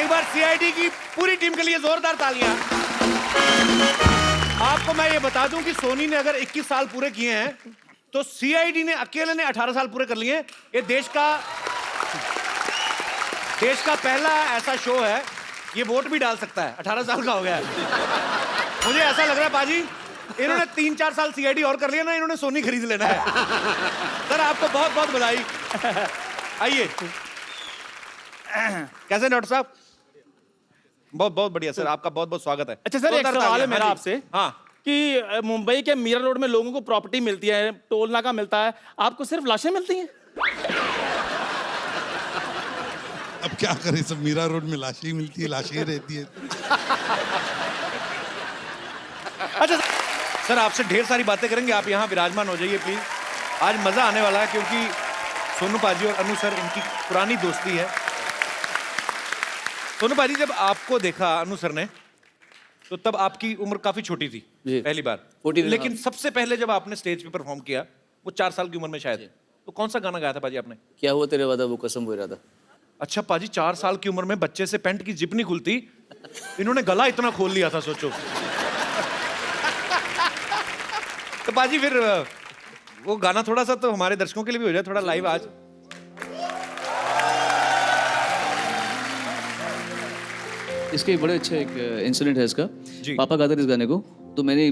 एक बार सीआईडी की पूरी टीम के लिए जोरदार तालियां। आपको मैं ये बता दूं कि सोनी ने अगर 21 साल पूरे किए हैं तो सीआईडी ने अकेले ने 18 साल पूरे कर लिए हैं। ये देश का पहला ऐसा शो है, ये वोट भी डाल सकता है, 18 साल का हो गया है। मुझे ऐसा लग रहा है पाजी, इन्होंने 3-4 साल सीआईडी और कर लिया ना, इन्होंने सोनी खरीद लेना है। सर आपको बहुत बहुत बधाई। आइए। कैसे डॉक्टर साहब? बहुत बहुत बढ़िया सर, आपका बहुत बहुत स्वागत है। अच्छा सर, एक सवाल है मेरा आपसे। हाँ, कि मुंबई के मीरा रोड में लोगों को प्रॉपर्टी मिलती है, टोल नाका मिलता है, आपको सिर्फ लाशें मिलती हैं? अब क्या करें, सब मीरा रोड में लाशें ही मिलती है, लाशें ही रहती है। अच्छा सर, आपसे ढेर सारी बातें करेंगे, आप यहाँ विराजमान हो जाइए प्लीज। आज मजा आने वाला है क्योंकि सोनू पाजी और अनु सर, इनकी पुरानी दोस्ती है। सोनू पाजी, जब आपको देखा अनु सर ने तो तब आपकी उम्र काफी छोटी थी पहली बार, लेकिन सबसे पहले जब आपने स्टेज पे परफॉर्म किया वो 4 साल की उम्र में शायद, तो कौन सा गाना गाया था पाजी आपने? क्या हुआ तेरे वादा वो कसम वो इरादा। अच्छा पाजी, 4 साल की उम्र में बच्चे से पैंट की जिप नहीं खुलती, इन्होंने गला इतना खोल लिया था, सोचो। तो पाजी फिर वो गाना थोड़ा सा तो हमारे दर्शकों के लिए भी हो जाए, थोड़ा लाइव आज। इसके बड़े अच्छा एक इंसिडेंट है इसका। जी। पापा गाते थे इस गाने को, तो मैंने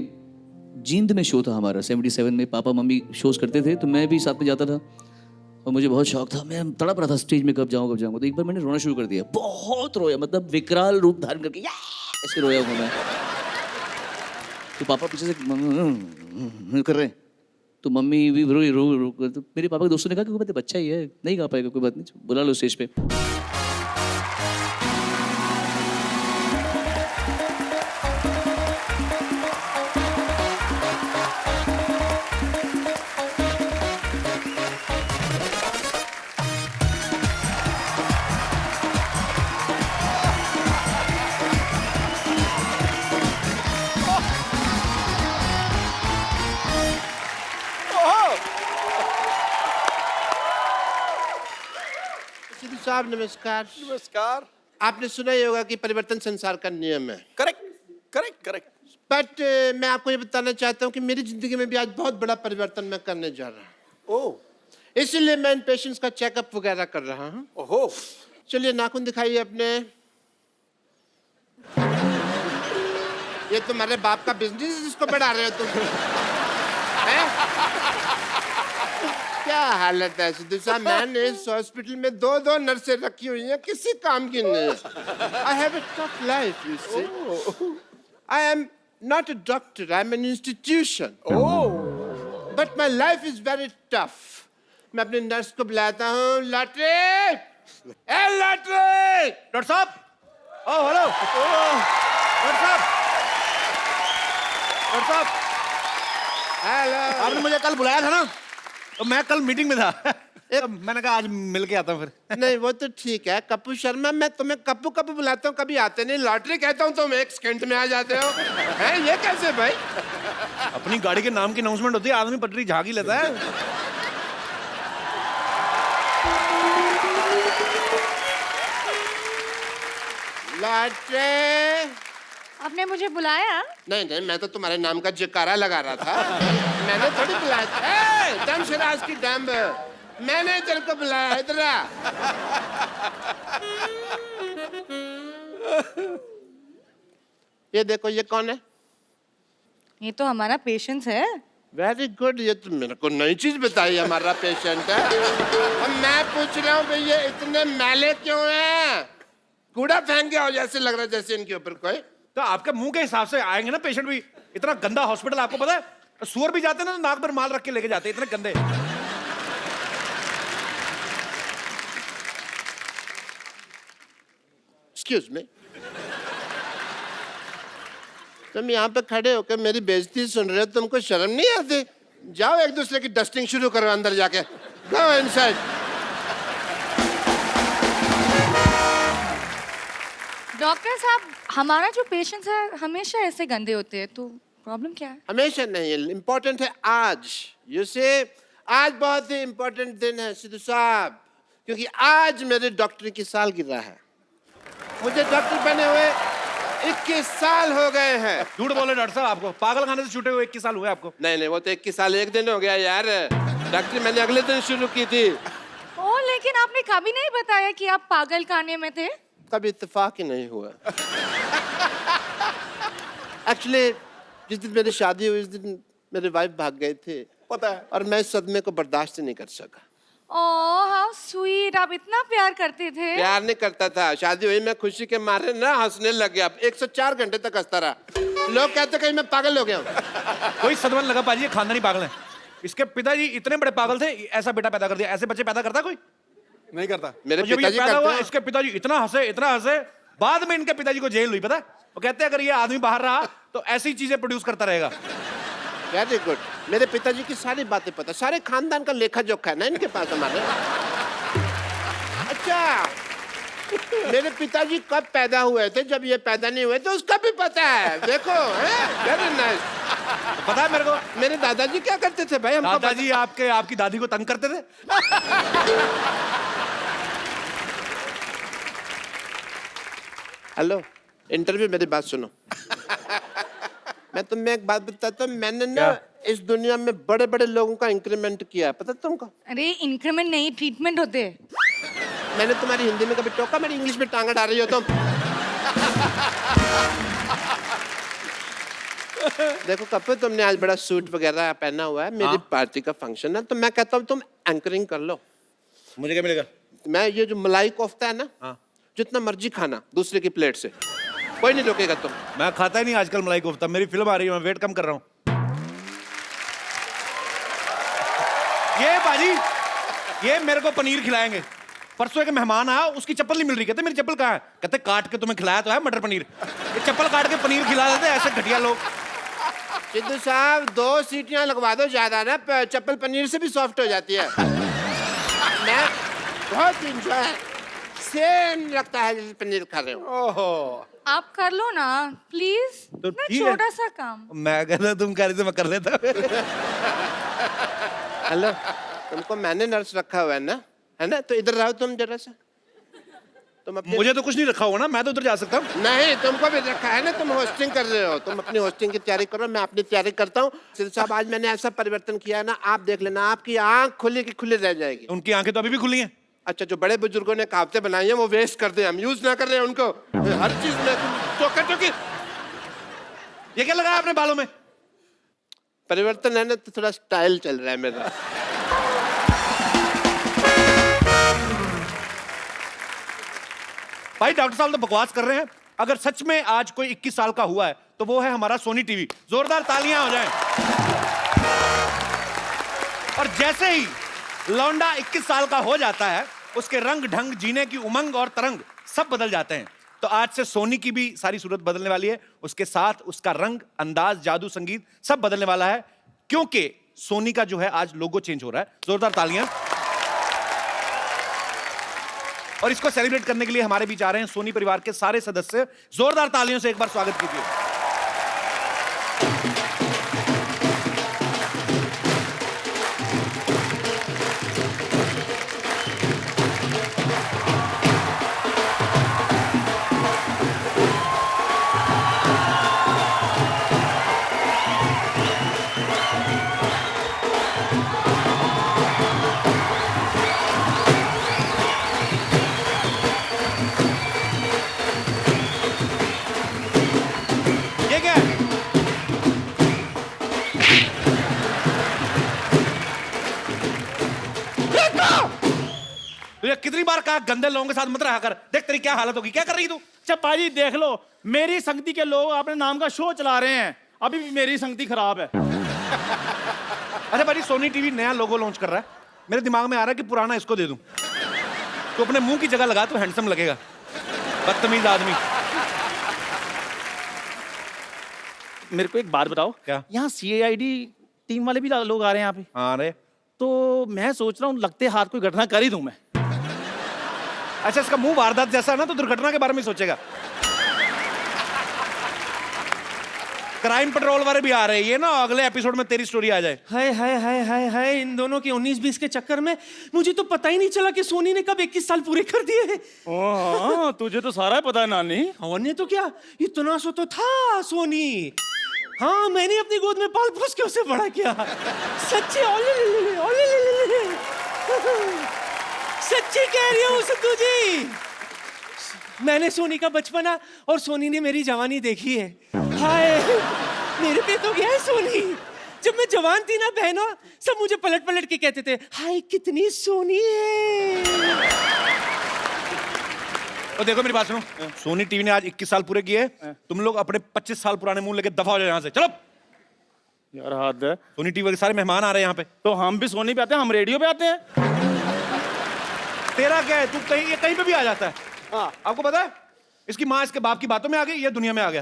जींद में शो था हमारा 77 में, पापा मम्मी शोज करते थे तो मैं भी साथ में जाता था और मुझे बहुत शौक था, मैं तड़प रहा था स्टेज में कब जाऊँ। तो एक बार मैंने रोना शुरू कर दिया, बहुत रोया, मतलब विकराल रूप धारण करके ऐसे रोया हूँ मैं। तो पापा पीछे से कर रहे हैं, तो मम्मी भी रो तो मेरे पापा के दोस्तों ने कहा कि कोई बात बच्चा ही है, नहीं गा पाएगा, कोई बात नहीं, बुला लो स्टेज पे। सिद्धू साहब नमस्कार। नमस्कार। आपने सुना ही होगा कि परिवर्तन संसार का नियम है। Correct correct correct. बट मैं आपको ये बताना चाहता हूँ कि मेरी जिंदगी में भी आज बहुत बड़ा परिवर्तन मैं करने जा रहा हूँ। ओह, इसीलिए मैं इन पेशेंट्स का चेकअप वगैरह कर रहा हूँ। ओहो। चलिए नाखून दिखाइए अपने। ये तुम्हारे बाप का बिजनेस है जिसको बढ़ा रहे हो तुम? हैं? क्या हालत है सिद्धू साहब, मैंने इस हॉस्पिटल में 2 नर्सें रखी हुई हैं, किसी काम की नहीं। I have a tough life, you see. I am not a doctor, I am an institution. But my life is very tough. मैं अपने नर्स को बुलाता हूँ, लॉटरी, ए लॉटरी। डॉक्टर साहब, ओ हेलो, डॉक्टर साहब, हेलो। आपने मुझे कल बुलाया था ना, तो मैं कल मीटिंग में था। तो मैंने कहा आज मिल के आता हूँ फिर। नहीं वो तो ठीक है कप्पू शर्मा, मैं तुम्हें कप्पू कप्पू बुलाता हूँ, कभी आते नहीं। लॉटरी कहता हूँ तुम 1 सेकंड में आ जाते हो। हैं ये कैसे भाई? अपनी गाड़ी के नाम की अनाउंसमेंट होती है, आदमी पटरी झाग ही लेता है। लॉटरी। आपने मुझे बुलाया? नहीं नहीं, मैं तो तुम्हारे नाम का जयकारा लगा रहा था, मैंने थोड़ी बुलाया था। दम शराज की डम्ब, मैंने तेरे को बुलाया, इधर आ। ये देखो, ये कौन है? ये तो हमारा पेशेंट है। वेरी गुड, ये तो मेरे को नई चीज बताई, हमारा पेशेंट है। अब मैं पूछ रहा हूँ भाई ये इतने मैले क्यों हैं? कूड़ा फेंक गया हो जैसे लग रहा है, जैसे इनके ऊपर कोई। तो आपके मुंह के हिसाब से आएंगे ना पेशेंट भी। इतना गंदा हॉस्पिटल, आपको पता है सुअर भी जाते हैं ना तो नाक पर माल रख के लेके जाते हैं, इतने गंदे। एक्सक्यूज मी, तुम यहाँ पे खड़े होकर मेरी बेइज्जती सुन रहे हो, तुमको शर्म नहीं आती? जाओ एक दूसरे की डस्टिंग शुरू करो अंदर जाके। Go inside. डॉक्टर साहब, हमारा जो पेशेंट्स है हमेशा ऐसे गंदे होते हैं, तो प्रॉब्लम क्या है? हमेशा नहीं है, इम्पोर्टेंट है आज। यू से आज बहुत ही इम्पोर्टेंट दिन है सिद्धू साहब, क्योंकि आज मेरे डॉक्टर की सालगिरह है। मुझे डॉक्टर बने हुए 21 साल हो गए हैं। झूठ बोले डॉक्टर साहब, आपको पागल खाने से छूटे हुए 21 साल हुए आपको। नहीं वो तो 21 साल एक दिन हो गया यार। डॉक्टर मैंने अगले दिन शुरू की थी। ओ, लेकिन आपने कभी नहीं बताया कि आप पागल खाने में थे। कभी इत्तेफाक ही नहीं हुआ। एक्चुअली जिस दिन मेरी शादी हुई उस दिन मेरे वाइफ भाग गए थे, पता है। और मैं इस सदमे को बर्दाश्त नहीं कर सका। ओह हाउ स्वीट, आप इतना प्यार करते थे। प्यार नहीं करता था, शादी हुई मैं खुशी के मारे ना हंसने लग गया। 104 घंटे तक हंसता रहा। लोग कहते कहीं मैं पागल हो गया हूँ। कोई सदमा लगा पाजी, ये खानदानी पागल है। इसके पिताजी इतने बड़े पागल थे, ऐसा बेटा पैदा कर दिया। ऐसे बच्चे पैदा करता कोई नहीं करता। मेरे और जब ये पिताजी पैदा करते हुआ, हैं। इसके पिताजी इतना हंसे, बाद में इनके पिताजी को जेल हुई, पता है? वो कहते हैं अगर ये आदमी बाहर रहा तो ऐसी चीजें प्रोड्यूस करता रहेगा। Very good. मेरे पिताजी की सारी बातें पता, सारे खानदान का लेखा जोखा है ना इनके पास हमारे। अच्छा, मेरे पिताजी कब पैदा हुए थे, जब ये पैदा नहीं हुए तो उसका भी पता है। देखो, वेरी नाइस। पता है मेरे को, मेरे दादाजी क्या करते थे भाई? हमको दादाजी आपकी दादी को तंग करते थे। हेलो, इंटरव्यू, मेरी बात सुनो। मैं तुम्हें एक बात बताता हूँ, मैंने ना क्या? इस दुनिया में बड़े बड़े लोगों का इंक्रीमेंट किया है, पता तुमको? अरे इंक्रीमेंट नहीं, ट्रीटमेंट होते हैं। मैंने तुम्हारी हिंदी में कभी टोका, मेरी इंग्लिश में टांगा डाल रही हो तुम। देखो कपे, तुमने आज बड़ा सूट वगैरह पहना हुआ है, मेरी पार्टी का फंक्शन है, तो मैं कहता हूँ तुम एंकरिंग कर लो। मुझे क्या मिलेगा? मैं ये जो मलाई कोफ्ता है ना, जितना मर्जी खाना दूसरे की प्लेट से, कोई नहीं रोकेगा तुम। मैं खाता ही नहीं आजकल मलाई कोफ्ता। मेरी फिल्म आ रही है, मैं वेट कम कर रहा हूँ। ये बाजी, ये मेरे को पनीर खिलाएंगे। परसों एक मेहमान आया, उसकी चप्पल नहीं मिल रही। कहते मेरी चप्पल कहाँ है? कहते काट के तुम्हें खिलाया तो है मटर पनीर। ये चप्पल काट के पनीर खिला देते, ऐसे घटिया लोग। सिद्धू साहब, 2 सीटियां लगवा दो ज्यादा ना, चप्पल पनीर से भी सॉफ्ट हो जाती है। मैं बहुत इंजॉय सेम लगता है जैसे पनीर खा रहे हो। ओहो, आप कर लो ना प्लीज, तो इतना ठीक है। छोटा सा काम। मैं कहता तुम कह रही थी, मैं कर लेता। हेलो, तुमको मैंने नर्स रखा हुआ है ना, तो इधर रहो तुम जरा सा। तुम अपने मुझे तो कुछ नहीं रखा हुआ ना, मैं तो उधर जा सकता हूँ। नहीं, तुमको भी रखा है ना, तुम होस्टिंग कर रहे हो। तुम अपनी होस्टिंग की तैयारी करो, मैं अपनी तैयारी करता हूँ। सिद्धू साहब, आज मैंने ऐसा परिवर्तन किया है ना, आप देख लेना, आपकी आंख खुली की खुली रह जाएगी। उनकी आंखें तो अभी भी खुली हैं। अच्छा, जो बड़े बुजुर्गों ने कहावतें बनाई हैं वो वेस्ट कर दे, हम यूज ना कर रहे हैं उनको। हर चीज में टोकी। ये क्या लगाया आपने बालों में? परिवर्तन है ना, तो थोड़ा स्टाइल चल रहा है मेरा। भाई डॉक्टर साहब तो बकवास कर रहे हैं। अगर सच में आज कोई 21 साल का हुआ है तो वो है हमारा सोनी टीवी। जोरदार तालियां हो जाएं। और जैसे ही लौंडा 21 साल का हो जाता है, उसके रंग ढंग, जीने की उमंग और तरंग सब बदल जाते हैं। तो आज से सोनी की भी सारी सूरत बदलने वाली है, उसके साथ उसका रंग, अंदाज, जादू, संगीत सब बदलने वाला है, क्योंकि सोनी का जो है आज लोगो चेंज हो रहा है। जोरदार तालियां। और इसको सेलिब्रेट करने के लिए हमारे बीच आ रहे हैं सोनी परिवार के सारे सदस्य। जोरदार तालियों से एक बार स्वागत कीजिए। ये क्या है? तुझे कितनी बार कहा गंदे लोगों के साथ मत रहा कर। देख तेरी क्या हालत होगी। क्या कर रही तू? अच्छा पाजी देख लो, मेरी संगति के लोग अपने नाम का शो चला रहे हैं, अभी भी मेरी संगति खराब है। अच्छा भाई, सोनी टीवी नया लोगो लॉन्च कर रहा है। मेरे दिमाग में आ रहा है कि पुराना इसको दे दूं, तो अपने मुंह की जगह लगा तो हैंडसम लगेगा। बदतमीज आदमी। मेरे को एक बात बताओ, क्या? यहाँ CID टीम वाले भी लोग आ रहे हैं यहाँ पे, हाँ रे। तो मैं सोच रहा हूँ लगते हाथ कोई घटना कर ही दूं मैं। अच्छा, इसका मुंह वारदात जैसा है ना, तो दुर्घटना के बारे में सोचेगा। क्राइम पेट्रोल वाले भी आ रहे हैं, ये ना अगले एपिसोड में तेरी स्टोरी आ जाए। हाय हाय हाय हाय हाय, इन दोनों के 19-20 के चक्कर में मुझे तो पता ही नहीं चला कि सोनी ने कब 21 साल पूरे कर दिए। हाँ, तुझे तो सारा पता है नानी। और ने तो क्या, इतना सो तो था सोनी। हाँ, मैंने अपनी गोद में पाल पोस के उसे बड़ा किया। सच्ची सच्ची कह रही हूँ सिद्धू जी। मैंने सोनी का बचपना और सोनी ने मेरी जवानी देखी है। हाय, मेरे पे तो गया है सोनी। जब मैं जवान थी ना बहनों, सब मुझे पलट पलट के कहते थे, हाय कितनी सोनी है। और देखो मेरी बात सुनो, सोनी टीवी ने आज 21 साल पूरे किए, तुम लोग अपने 25 साल पुराने मुंह लेके दफा हो जाओ यहाँ से, चलो। यार हद है। सोनी टीवी के सारे मेहमान आ रहे हैं यहाँ पे। तो हम भी सोनी पे आते हैं, हम रेडियो पे आते हैं। तेरा क्या है, तू कहीं पे भी आ जाता है। हाँ, आपको पता है इसकी माँ इसके बाप की बातों में आ गई, ये दुनिया में आ गया।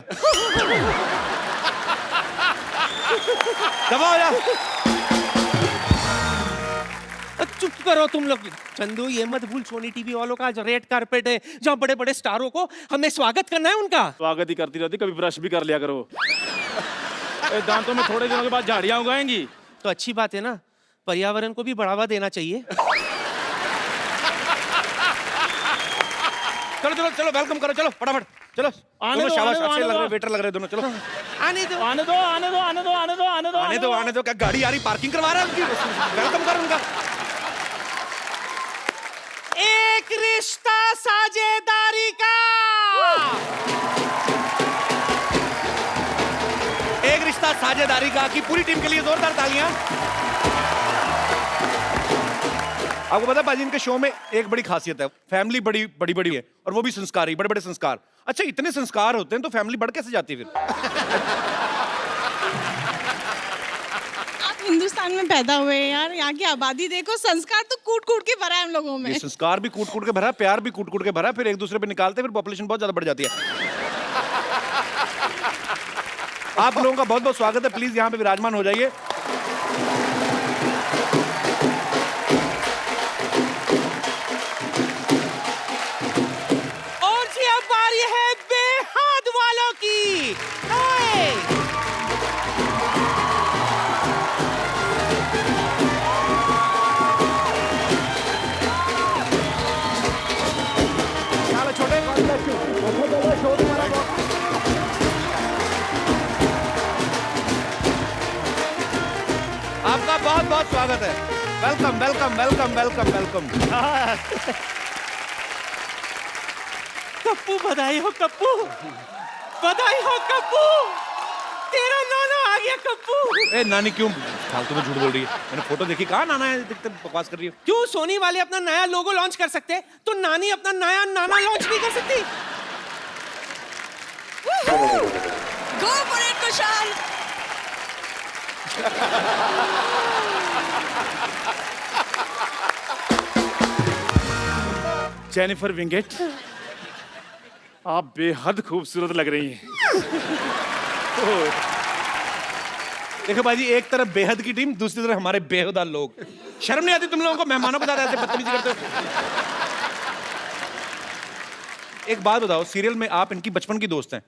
दफा हो जा। चुप करो तुम लोग। चंदू, ये मत भूल, सोनी टीवी वालों का आज रेड कारपेट है, जहाँ बड़े बड़े स्टारों को हमें स्वागत करना है उनका। स्वागत ही करती रहती, कभी ब्रश भी कर लिया करो। दांतों में थोड़े दिनों के बाद झाड़ियां उगाएंगी। तो अच्छी बात है ना, पर्यावरण को भी बढ़ावा देना चाहिए। चलो चलो चलो, वेलकम करो, चलो फटाफट चलो। दोनों शाबाश, अच्छे लग रहे, वेटर लग रहे दोनों। चलो आने दो आने दो आने दो आने दो आने दो आने दो आने दो आने दो। क्या गाड़ी आ रही, पार्किंग करवा रहा है उनकी? वेलकम कर उनका। एक रिश्ता साझेदारी का। एक रिश्ता साझेदारी का की पूरी टीम के लिए जोरदार तालियां। आपको पता है पाजी, इनके शो में एक बड़ी खासियत है, फैमिली बड़ी बड़ी बड़ी है और वो भी संस्कारी, बड़े बड़े संस्कार। अच्छा, इतने संस्कार होते हैं तो फैमिली बढ़ कैसे जाती है फिर? आप हिंदुस्तान में पैदा हुए हैं यार, यहाँ की आबादी देखो, संस्कार तो कूट कूट के भरा है हम लोगों में। ये संस्कार भी कूट कूट के भरा, प्यार भी कूट कूट के भरा, फिर एक दूसरे पे निकालते, फिर पॉपुलेशन बहुत ज्यादा बढ़ जाती है। आप लोगों का बहुत बहुत स्वागत है, प्लीज यहाँ पे विराजमान हो जाइए। और जी अब बारी है बेहद वालों की। हाय। छोटे आपका बहुत बहुत स्वागत है। Welcome welcome welcome welcome welcome. Kappu, बधाई हो कप्पू, बधाई हो कप्पू, तेरा नाना आ गया कप्पू। ए नानी क्यों फालतू में झूठ बोल रही है? मैंने फोटो देखी, कहाँ नाना है, दिखते बकवास कर रही है। क्यों सोनी वाले अपना नया लोगो लॉन्च कर सकते, तो नानी अपना नया नाना लॉन्च नहीं कर सकती? Go for it Kushal. Jennifer Wingate, आप बेहद खूबसूरत लग रही हैं। देखो बाजी, एक तरफ बेहद की टीम, दूसरी तरफ हमारे बेहुदा लोग। शर्म नहीं आती तुम लोगों को मेहमानों के साथ ऐसे बदतमीजी करते हो? एक बात बताओ, सीरियल में आप इनकी बचपन की दोस्त हैं,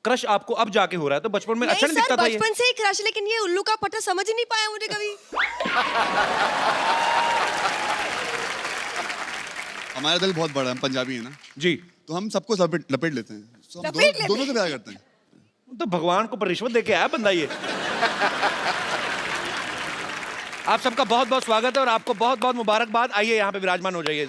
क्रश आपको अब जाके हो रहा है, तो बचपन में अच्छा नहीं दिखता था ये? बचपन से ही क्रश, लेकिन ये उल्लू का पट्टा समझ ही नहीं पाया मुझे कभी। हमारा दिल बहुत बड़ा है, हम पंजाबी है ना जी, तो हम सबको लपेट लेते हैं। तो हम लपेट लेते दोनों से प्यार करते हैं। तो भगवान को पर रिश्वत दे के आया बंदा ये। आप सबका बहुत बहुत स्वागत है और आपको बहुत बहुत मुबारकबाद। आइए यहाँ पे विराजमान हो जाइए।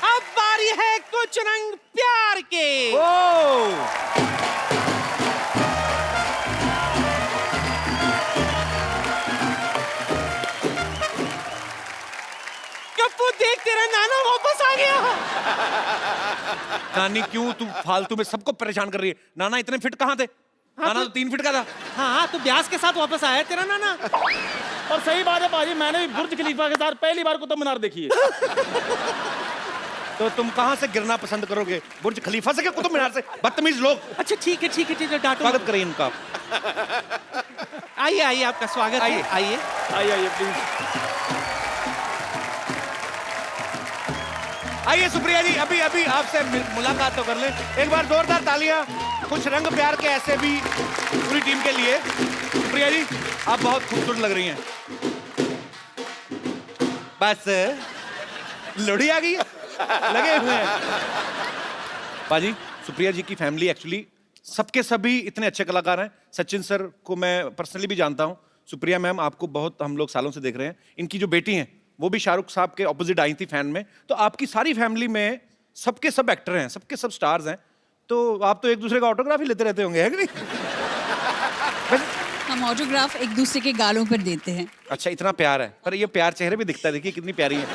अब बारी है कुछ रंग प्यार के। कप्पू देख, तेरा नाना वापस आ गया। नानी क्यों तू फालतू में सबको परेशान कर रही है? नाना इतने फिट कहाँ थे? नाना तो 3 फीट का था। हाँ, तो ब्यास के साथ वापस आया तेरा नाना। और सही बात है पाजी, मैंने भी बुर्ज खलीफा के साथ पहली बार कुतुब मीनार देखी है। तो तुम कहाँ से गिरना पसंद करोगे, बुर्ज खलीफा से क्या कुतुब मीनार से? बदतमीज लोग। अच्छा ठीक है ठीक है ठीक है, डांटो। स्वागत करिए इनका। आइए आइए, आपका स्वागत है। आइए आइए आइए प्लीज। आइए सुप्रिया जी, अभी अभी आपसे मुलाकात तो कर लें। एक बार जोरदार तालियां कुछ रंग प्यार के ऐसे भी पूरी टीम के लिए। सुप्रिया जी, आप बहुत खूबसूरत लग रही हैं। बस लोड़ी आ गई है, लगे हुए हैं। बाजी, सुप्रिया जी की फैमिली एक्चुअली सबके सभी इतने अच्छे कलाकार हैं। सचिन सर को मैं पर्सनली भी जानता हूं। सुप्रिया मैम, आपको बहुत हम लोग सालों से देख रहे हैं। इनकी जो बेटी हैं वो भी शाहरुख साहब के ऑपोजिट आई थी फैन में। तो आपकी सारी फैमिली में सबके सब एक्टर हैं, सबके सब स्टार्स हैं। तो आप तो एक दूसरे का ऑटोग्राफ ही लेते रहते होंगे, है कि नहीं? हम ऑटोग्राफ एक दूसरे के गालों पर देते हैं। अच्छा, इतना प्यार है। पर ये प्यार चेहरे पे दिखता है, देखिए कितनी प्यारी है।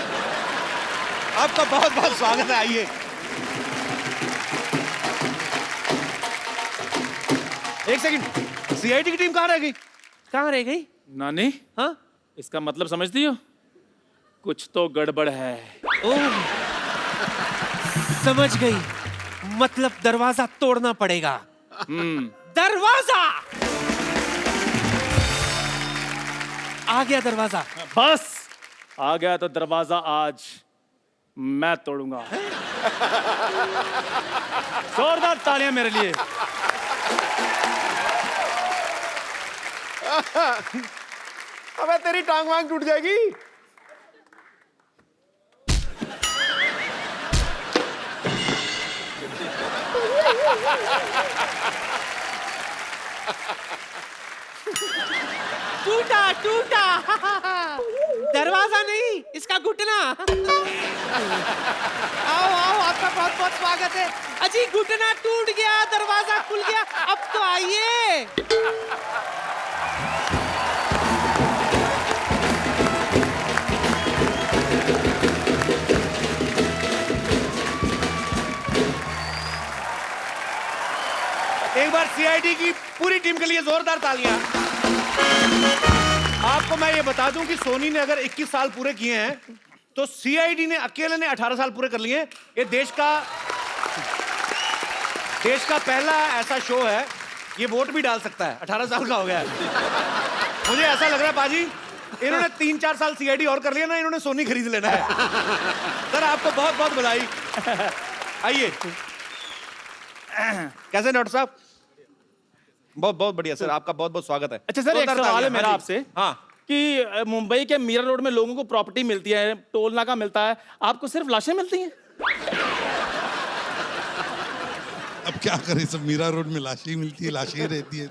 आपका बहुत बहुत स्वागत है। आइए। एक सेकंड, सीआईडी की टीम कहाँ रह गई? कहाँ रह गई? नानी, हाँ, इसका मतलब समझती हो? कुछ तो गड़बड़ है। ओह, समझ गई। मतलब दरवाजा तोड़ना पड़ेगा। दरवाजा आ गया, दरवाजा। बस आ गया तो दरवाजा आज मैं तोड़ूंगा। जोरदार तालियां मेरे लिए। अबे तेरी टांग वांग टूट जाएगी। टूटा टूटा। दरवाजा नहीं, इसका घुटना। आओ आओ, आपका बहुत बहुत स्वागत है। अजी, घुटना टूट गया, दरवाजा खुल गया। अब तो आइए। एक बार सीआईडी की पूरी टीम के लिए जोरदार तालियां। आपको मैं ये बता दूं कि सोनी ने अगर 21 साल पूरे किए हैं तो सीआईडी ने अकेले ने 18 साल पूरे कर लिए हैं। ये देश का पहला ऐसा शो है, ये वोट भी डाल सकता है। 18 साल का हो गया है। मुझे ऐसा लग रहा है बाजी, इन्होंने 3-4 साल सीआईडी और कर लिया ना, इन्होंने सोनी खरीद लेना है। सर, आपको बहुत बहुत बधाई। आइए। कैसे डॉक्टर साहब? बहुत बहुत बढ़िया सर, आपका बहुत बहुत स्वागत है। अच्छा सर, एक सवाल है मेरा आपसे। हाँ, कि मुंबई के मीरा रोड में लोगों को प्रॉपर्टी मिलती है, टोल नाका मिलता है, आपको सिर्फ लाशें मिलती हैं? अब क्या करें, सब मीरा रोड में लाशें ही मिलती है, लाशें ही रहती है।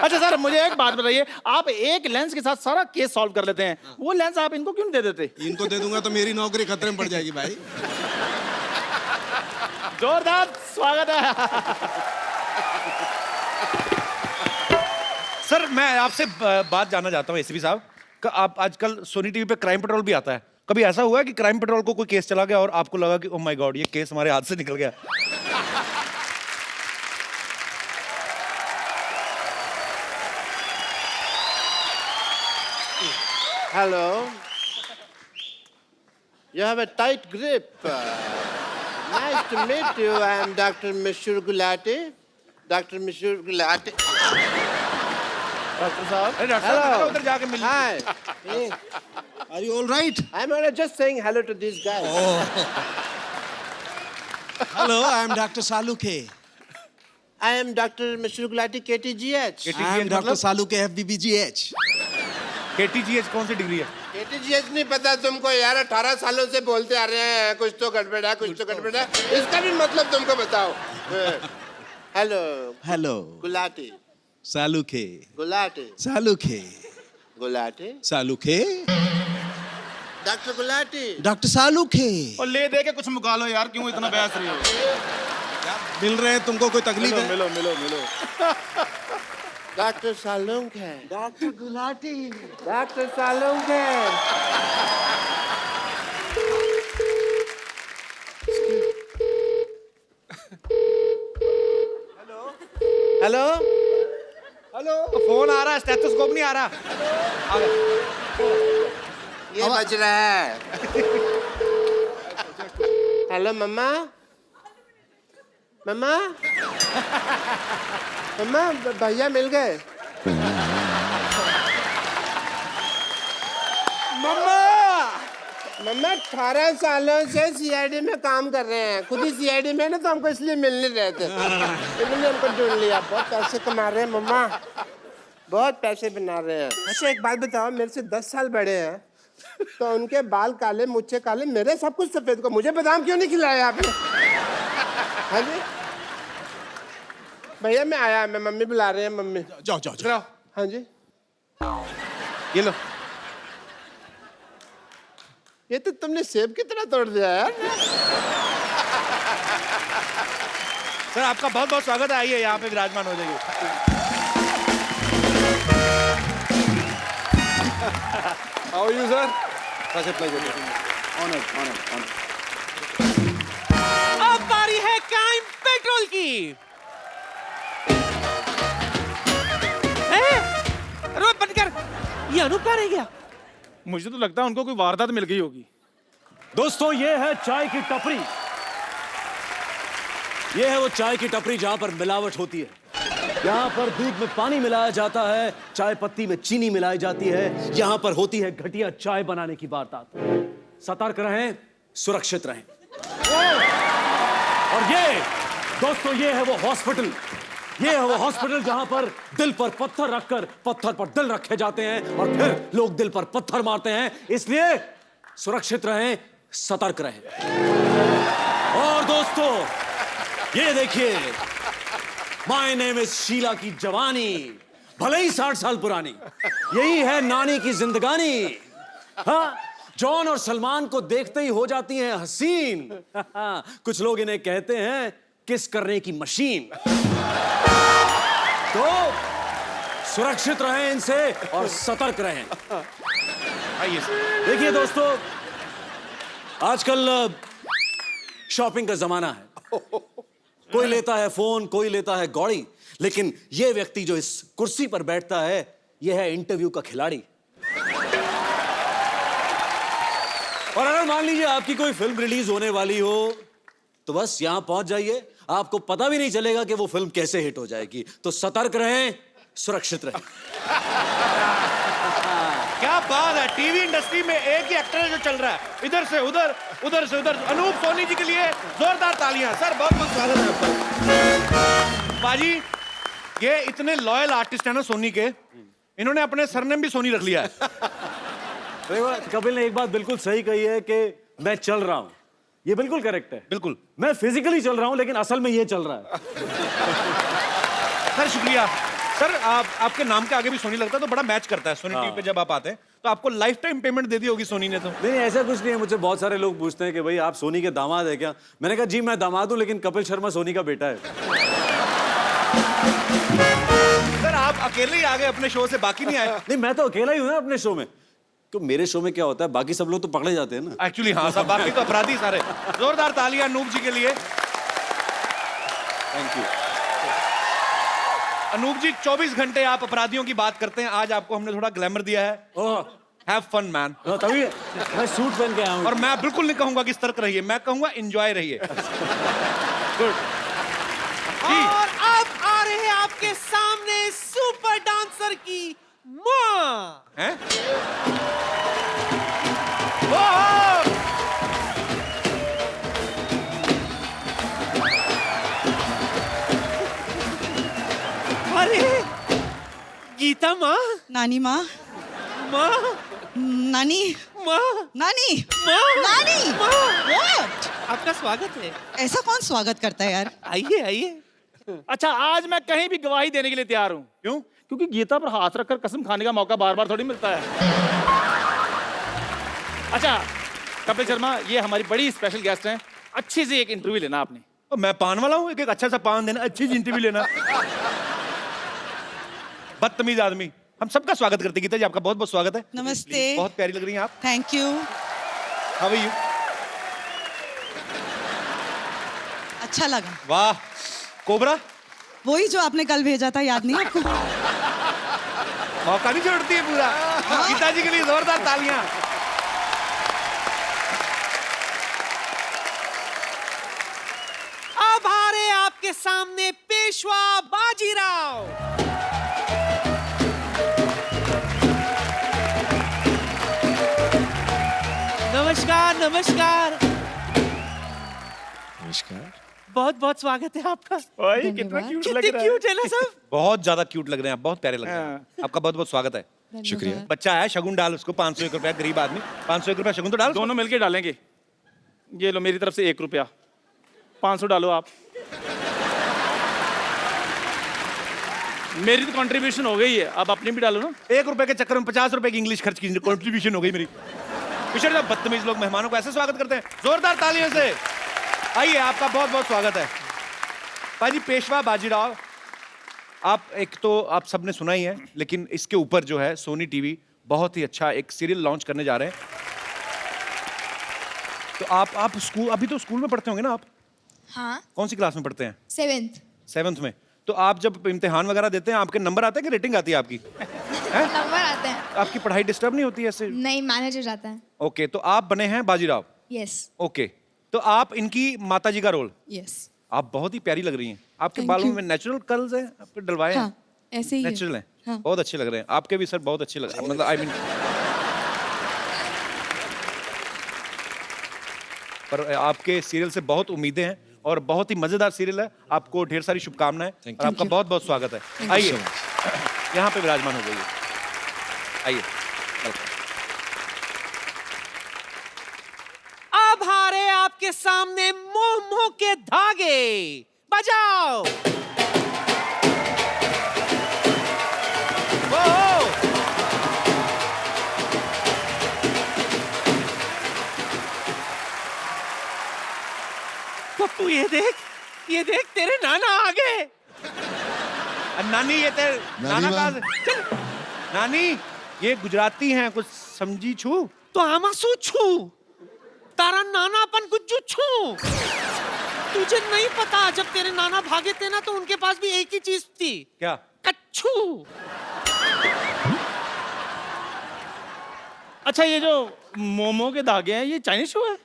अच्छा सर, मुझे एक बात बताइए, आप एक लेंस के साथ सारा केस सॉल्व कर लेते हैं, वो लेंस आप इनको क्यों नहीं दे देते? इनको दे दूंगा तो मेरी नौकरी खतरे में पड़ जाएगी भाई। जोरदार स्वागत है। सर मैं आपसे बात जानना चाहता हूँ एसीपी साहब। आप आजकल सोनी टीवी पे क्राइम पेट्रोल भी आता है, कभी ऐसा हुआ है कि क्राइम पेट्रोल को कोई केस चला गया और आपको लगा कि ओह माय गॉड, ये केस हमारे हाथ से निकल गया? Hello. You have a tight grip. Nice to meet you. I am Dr. Mishur Gulati. Dr. Mishur Gulati. Doctor साहब, उधर जाके मिल। Hi. Are you all right? I'm just saying hello to these guys. Hello, I am Dr. Saluke. I am Dr. Mishur Gulati, KTGH. I am Dr. Saluke, FBBGH. KTGH कौन सी degree है? KTGH नहीं पता तुमको यार, 18 सालों से बोलते आ रहे हैं कुछ तो गड़बड़ है, कुछ तो गड़बड़ है। इसका भी मतलब तुमको बताओ। Hello. Hello. Gulati. Saluke. Gulati. Saluke. Gulati. Saluke. Doctor Gulati. Dr. Saluke. और ले दे के कुछ मुका लो यार, क्यों इतना बहस रही हो? मिल रहे हैं तुमको, कोई तकलीफ है? मिलो मिलो मिलो। डॉक्टर सालुंग है। Dr. Gulati. डॉक्टर सालुंग है। हेलो। हेलो। फोन आ रहा है, स्टेथोस्कोप नहीं आ रहा। आ गया। ये बज रहा है। हेलो मम्मा। मम्मा। मम्मा, भैया मिल गए। मम्मा, मम्मा 18 सालों से सीआईडी में काम कर रहे हैं, खुद ही सीआईडी में ना, तो हमको इसलिए मिल नहीं रहे थे, इन्होंने हमको ढूंढ लिया। बहुत पैसे कमा रहे हैं मम्मा, बहुत पैसे बना रहे हैं। अच्छा एक बात बताओ, मेरे से 10 साल बड़े हैं, तो उनके बाल काले, मुझे काले, मेरे सब कुछ सफेद को, मुझे बादाम क्यों नहीं खिलाया आपने? हाँ जी भैया मैं आया, मैं मम्मी बुला रहे हैं, मम्मी। जाओ जाओ जाओ। हाँ जी ये लो। ये तो तुमने सेब की तरह तोड़ दिया यार। सर आपका बहुत बहुत स्वागत है, आइए यहाँ पे विराजमान हो जाइए। How are you, sir? Such a pleasure. Honored. अब बारी है क्राइम पेट्रोल की। रोड बंद कर। ये अनूप कहाँ रह गया? मुझे तो लगता है उनको कोई वारदात मिल गई होगी। दोस्तों ये है चाय की टपरी। ये है वो चाय की टपरी जहां पर मिलावट होती है। यहाँ पर दूध में पानी मिलाया जाता है, चाय पत्ती में चीनी मिलाई जाती है, यहाँ पर होती है घटिया चाय बनाने की वारदात। सतर्क रहें, सुरक्षित रहें। और ये दोस्तों ये है वो हॉस्पिटल, ये है वो हॉस्पिटल जहां पर दिल पर पत्थर रखकर पत्थर पर दिल रखे जाते हैं और फिर लोग दिल पर पत्थर मारते हैं। इसलिए सुरक्षित रहें, सतर्क रहें। और दोस्तों ये देखिए, माय नेम इज शीला की जवानी, भले ही 60 साल पुरानी, यही है नानी की जिंदगानी। हाँ, जॉन और सलमान को देखते ही हो जाती हैं हसीन। कुछ लोग इन्हें कहते हैं किस करने की मशीन। तो सुरक्षित रहें इनसे और सतर्क रहें। आइए देखिए दोस्तों, आजकल शॉपिंग का जमाना है। कोई लेता है फोन, कोई लेता है गौड़ी, लेकिन यह व्यक्ति जो इस कुर्सी पर बैठता है, यह है इंटरव्यू का खिलाड़ी। और अगर मान लीजिए आपकी कोई फिल्म रिलीज होने वाली हो, तो बस यहां पहुंच जाइए, आपको पता भी नहीं चलेगा कि वो फिल्म कैसे हिट हो जाएगी। तो सतर्क रहें, सुरक्षित रहें। क्या बात है, टीवी इंडस्ट्री में एक ही एक्टर है जो चल रहा है, इधर से उधर, उधर से उधर। अनूप सोनी जी के लिए जोरदार तालियां। सर बहुत बहुत स्वागत है आपका। बाजी ये इतने लॉयल आर्टिस्ट है ना सोनी के, इन्होंने अपने सरनेम भी सोनी रख लिया है। कपिल ने एक बात बिल्कुल सही कही है कि मैं चल रहा हूं, ये बिल्कुल करेक्ट है। बिल्कुल, मैं फिजिकली चल रहा हूं, लेकिन असल में ये चल रहा है। सर शुक्रिया। सर आपके नाम के आगे भी सोनी लगता है, तो बड़ा मैच करता है। सोनी टीवी पे जब आप आते हैं तो आपको लाइफ टाइम पेमेंट दे दी होगी सोनी ने। तो नहीं, ऐसा कुछ नहीं है। मुझे बहुत सारे लोग पूछते हैं कि भाई आप सोनी के दामाद है क्या? मैंने कहा जी मैं दामाद हूं, लेकिन कपिल शर्मा सोनी का बेटा है। सर आप अकेले ही आ गए अपने शो से, बाकी नहीं आए? नहीं, मैं तो अकेला ही हूं ना अपने शो में। क्यों, मेरे शो में क्या होता है, बाकी सब लोग तो पकड़े जाते हैं ना। एक्चुअली हाँ, सब बाकी तो अपराधी सारे। जोरदार तालियां अनूप जी के लिए। Thank you. अनूप जी 24 घंटे आप अपराधियों की बात करते हैं, आज आपको हमने थोड़ा ग्लैमर दिया है। Have fun man. तभी मैं सूट पहन के आया हूं। और मैं बिल्कुल नहीं कहूंगा कि सतर्क रहिए, मैं कहूंगा एंजॉय रहिए। गुड। और अब आ रहे हैं आपके सामने सुपर डांसर की माँ। हैं? अरे गीता माँ, नानी माँ, माँ, नानी माँ, नानी माँ, नानी What? आपका स्वागत है। ऐसा कौन स्वागत करता है यार? आइए आइए। अच्छा आज मैं कहीं भी गवाही देने के लिए तैयार हूँ। क्यों? क्योंकि गीता पर हाथ रखकर कसम खाने का मौका बार बार थोड़ी मिलता है। अच्छा कपिल शर्मा, ये हमारी बड़ी स्पेशल गेस्ट हैं, अच्छी सी एक इंटरव्यू लेना आपने। तो मैं पान वाला हूँ, एक अच्छा सा पान देना, अच्छी सी इंटरव्यू लेना। बदतमीज आदमी। हम सबका स्वागत करते हैं। गीता जी आपका बहुत बहुत स्वागत है। नमस्ते। बहुत प्यारी लग रही हैं आप। Thank you. How are you? अच्छा लगा। वाह, कोबरा वही जो आपने कल भेजा था, याद नहीं आपको? मौका नहीं छोड़ती है पूरा। गीता जी के लिए जोरदार तालियां। अब आ रहे आपके सामने पेशवा बाजीराव। नमस्कार नमस्कार। नमस्कार। बहुत बहुत स्वागत है आपका। भाई कितना क्यूट लग कितने रहा क्यूट है ना सब। बहुत ज्यादा क्यूट लग रहे हैं आप, बहुत प्यारे लग रहे हैं। आपका बहुत बहुत स्वागत है। शुक्रिया। बच्चा है, शगुन डाल उसको 501 रुपया, गरीब आदमी 501 रुपया शगुन तो डाल। दोनों मिलके डालेंगे। ये लो मेरी तरफ से 1 रुपया, 500 डालो आप। मेरी तो कंट्रीब्यूशन हो गई है, अब अपनी भी डालो ना। 1 रुपए के चक्कर में 50 रुपए की इंग्लिश खर्च की कॉन्ट्रीब्यूशन हो गई मेरी। पिछड़ जाओ, बदतमीज लोग मेहमानों को ऐसे स्वागत करते हैं, जोरदार तालियों से। आइए, आपका बहुत बहुत स्वागत है भाई जी। पेशवा बाजीराव, आप एक तो आप सबने सुना ही है, लेकिन इसके ऊपर जो है सोनी टीवी बहुत ही अच्छा एक सीरियल लॉन्च करने जा रहे हैं। तो आप स्कूल, अभी तो स्कूल में पढ़ते होंगे ना आप? हाँ, कौन सी क्लास में पढ़ते हैं? 7th में। तो आप जब इम्तिहान वगैरह देते हैं, आपके नंबर आते हैं कि रेटिंग आती है आपकी? नंबर आते हैं। आपकी पढ़ाई डिस्टर्ब नहीं होती है ऐसे? नहीं, मैनेज हो जाता है। ओके, तो आप बने हैं बाजीराव। यस ओके, तो आप इनकी माता जी का रोल। यस। आप बहुत ही प्यारी लग रही हैं। आपके Thank बालों you. में नेचुरल कर्ल्स हैं, आपके डलवाए हैं? हाँ, ऐसे ही है। नेचुरल हैं। हाँ। बहुत अच्छे लग रहे हैं। आपके भी सर बहुत अच्छे लग रहे हैं, मतलब आई मीन। पर आपके सीरियल से बहुत उम्मीदें हैं और बहुत ही मजेदार सीरियल है। आपको ढेर सारी शुभकामनाएं और आपका बहुत बहुत स्वागत है। आइए, यहाँ पे विराजमान हो जाइए। आइए, अब हारे आपके सामने मोह के धागे, बजाओ। पप्पू ये देख तेरे नाना आ गए। नानी, ये तेरे नाना माँ। का नानी, ये गुजराती हैं, कुछ समझी छू? तो आमा सू छू तारा नानापन गुज्जू छू। तुझे नहीं पता, जब तेरे नाना भागे थे ना तो उनके पास भी एक ही चीज थी। क्या? कच्छू। अच्छा, ये जो मोमो के धागे हैं, ये चाइनीज शो है?